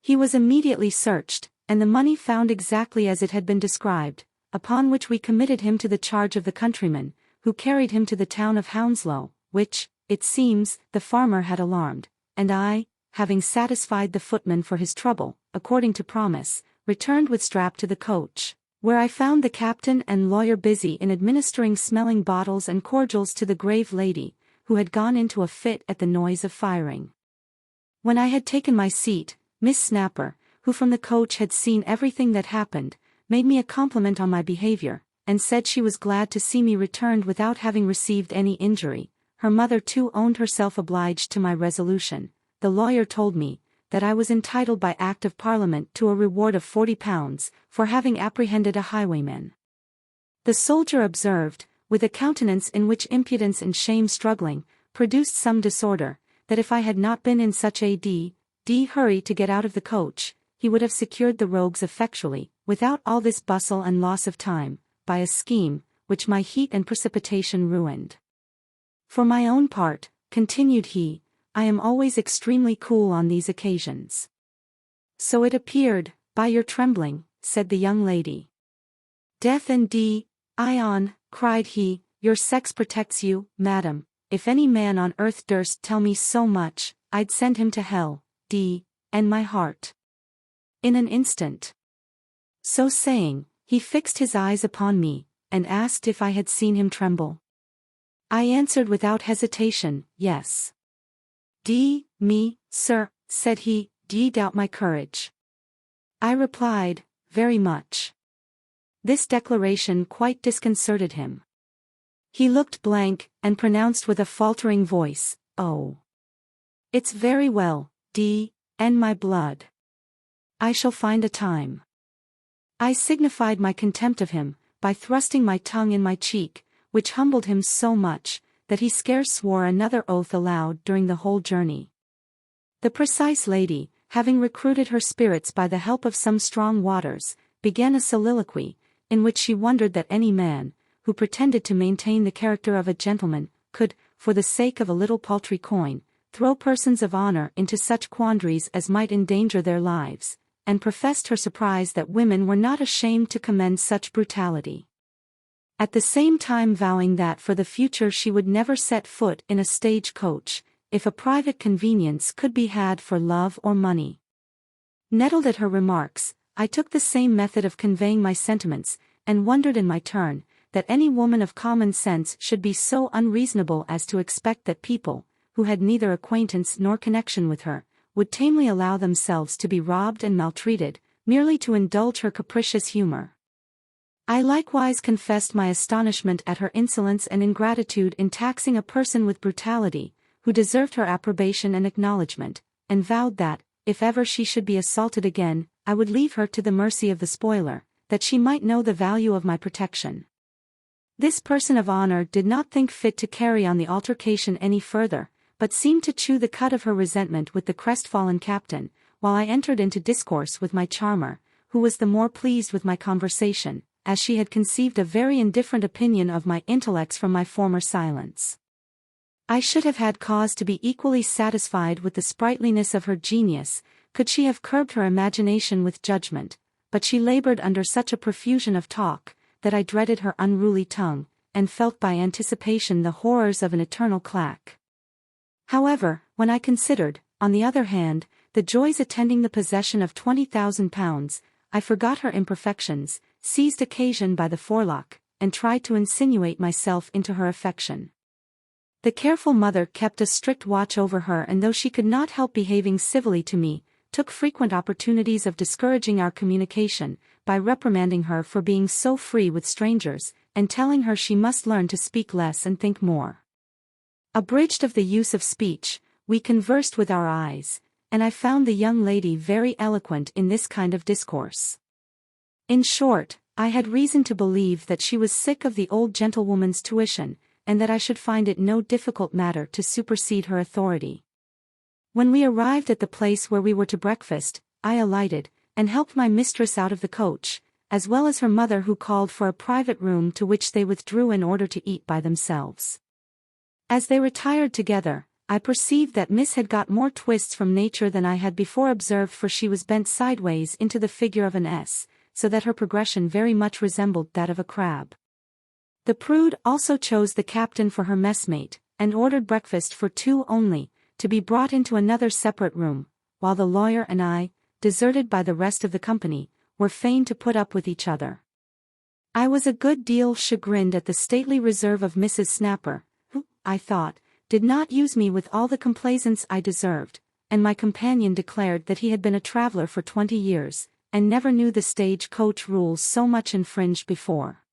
S1: He was immediately searched, and the money found exactly as it had been described, upon which we committed him to the charge of the countryman, who carried him to the town of Hounslow, which, it seems, the farmer had alarmed, and I, having satisfied the footman for his trouble, according to promise, returned with Strap to the coach, where I found the captain and lawyer busy in administering smelling bottles and cordials to the grave lady, who had gone into a fit at the noise of firing. When I had taken my seat, Miss Snapper, who from the coach had seen everything that happened, made me a compliment on my behavior, and said she was glad to see me returned without having received any injury. Her mother too owned herself obliged to my resolution. The lawyer told me that I was entitled by Act of Parliament to a reward of 40 pounds, for having apprehended a highwayman. The soldier observed, with a countenance in which impudence and shame struggling, produced some disorder, that if I had not been in such a hurry to get out of the coach, he would have secured the rogues effectually, without all this bustle and loss of time, by a scheme, which my heat and precipitation ruined. For my own part, continued he, I am always extremely cool on these occasions. So it appeared, by your trembling, said the young lady. Death and Ion, cried he, your sex protects you, madam. If any man on earth durst tell me so much, I'd send him to hell, and my heart. in an instant." So saying, he fixed his eyes upon me, and asked if I had seen him tremble. I answered without hesitation, "Yes." "Me, sir," said he, "d'ye doubt my courage?" I replied, "Very much." This declaration quite disconcerted him. He looked blank, and pronounced with a faltering voice, "Oh. It's very well, and my blood. I shall find a time." I signified my contempt of him, by thrusting my tongue in my cheek, which humbled him so much, that he scarce swore another oath aloud during the whole journey. The precise lady, having recruited her spirits by the help of some strong waters, began a soliloquy, in which she wondered that any man, who pretended to maintain the character of a gentleman, could, for the sake of a little paltry coin, throw persons of honor into such quandaries as might endanger their lives, and professed her surprise that women were not ashamed to commend such brutality. At the same time vowing that for the future she would never set foot in a stage coach, if a private convenience could be had for love or money. Nettled at her remarks, I took the same method of conveying my sentiments, and wondered in my turn, that any woman of common sense should be so unreasonable as to expect that people, who had neither acquaintance nor connection with her, would tamely allow themselves to be robbed and maltreated, merely to indulge her capricious humor. I likewise confessed my astonishment at her insolence and ingratitude in taxing a person with brutality, who deserved her approbation and acknowledgment, and vowed that, if ever she should be assaulted again, I would leave her to the mercy of the spoiler, that she might know the value of my protection. This person of honor did not think fit to carry on the altercation any further, but seemed to chew the cud of her resentment with the crestfallen captain, while I entered into discourse with my charmer, who was the more pleased with my conversation, as she had conceived a very indifferent opinion of my intellects from my former silence. I should have had cause to be equally satisfied with the sprightliness of her genius, could she have curbed her imagination with judgment, but she labored under such a profusion of talk, that I dreaded her unruly tongue, and felt by anticipation the horrors of an eternal clack. However, when I considered, on the other hand, the joys attending the possession of £20,000, I forgot her imperfections, seized occasion by the forelock, and tried to insinuate myself into her affection. The careful mother kept a strict watch over her, and though she could not help behaving civilly to me, took frequent opportunities of discouraging our communication, by reprimanding her for being so free with strangers, and telling her she must learn to speak less and think more. Abridged of the use of speech, we conversed with our eyes, and I found the young lady very eloquent in this kind of discourse. In short, I had reason to believe that she was sick of the old gentlewoman's tuition, and that I should find it no difficult matter to supersede her authority. When we arrived at the place where we were to breakfast, I alighted, and helped my mistress out of the coach, as well as her mother, who called for a private room to which they withdrew in order to eat by themselves. As they retired together, I perceived that Miss had got more twists from nature than I had before observed, for she was bent sideways into the figure of an S, so that her progression very much resembled that of a crab. The prude also chose the captain for her messmate, and ordered breakfast for two only, to be brought into another separate room, while the lawyer and I, deserted by the rest of the company, were fain to put up with each other. I was a good deal chagrined at the stately reserve of Mrs. Snapper, who, I thought, did not use me with all the complaisance I deserved, and my companion declared that he had been a traveler for 20 years, and never knew the stage-coach rules so much infringed before.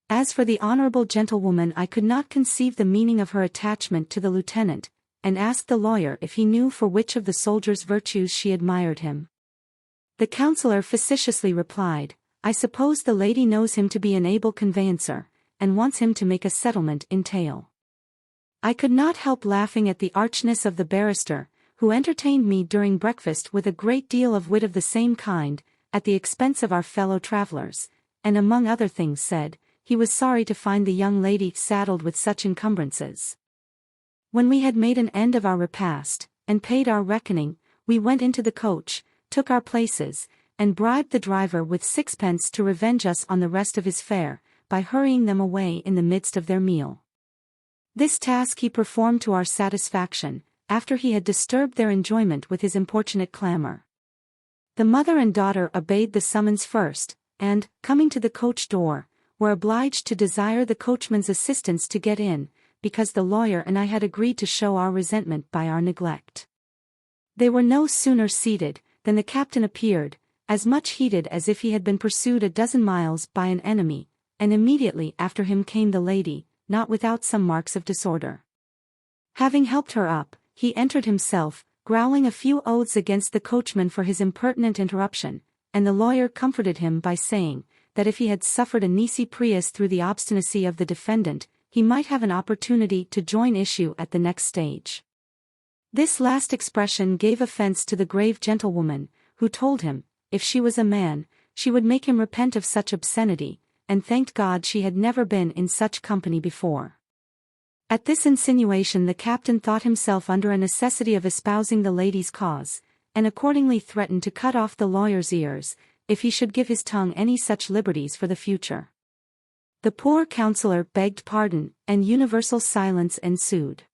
S1: As for the honorable gentlewoman, I could not conceive the meaning of her attachment to the lieutenant, and asked the lawyer if he knew for which of the soldier's virtues she admired him. The counsellor facetiously replied, "I suppose the lady knows him to be an able conveyancer, and wants him to make a settlement in tail." I could not help laughing at the archness of the barrister, who entertained me during breakfast with a great deal of wit of the same kind, at the expense of our fellow travellers, and among other things said, he was sorry to find the young lady saddled with such encumbrances. When we had made an end of our repast, and paid our reckoning, we went into the coach, took our places, and bribed the driver with 6 pence to revenge us on the rest of his fare, by hurrying them away in the midst of their meal. This task he performed to our satisfaction, after he had disturbed their enjoyment with his importunate clamor. The mother and daughter obeyed the summons first, and, coming to the coach door, were obliged to desire the coachman's assistance to get in, because the lawyer and I had agreed to show our resentment by our neglect. They were no sooner seated, than the captain appeared, as much heated as if he had been pursued a dozen miles by an enemy, and immediately after him came the lady, not without some marks of disorder. Having helped her up, he entered himself, growling a few oaths against the coachman for his impertinent interruption, and the lawyer comforted him by saying, that if he had suffered a nisi prius through the obstinacy of the defendant, he might have an opportunity to join issue at the next stage. This last expression gave offense to the grave gentlewoman, who told him, if she was a man, she would make him repent of such obscenity, and thanked God she had never been in such company before. At this insinuation the captain thought himself under a necessity of espousing the lady's cause, and accordingly threatened to cut off the lawyer's ears, if he should give his tongue any such liberties for the future. The poor counsellor begged pardon, and universal silence ensued.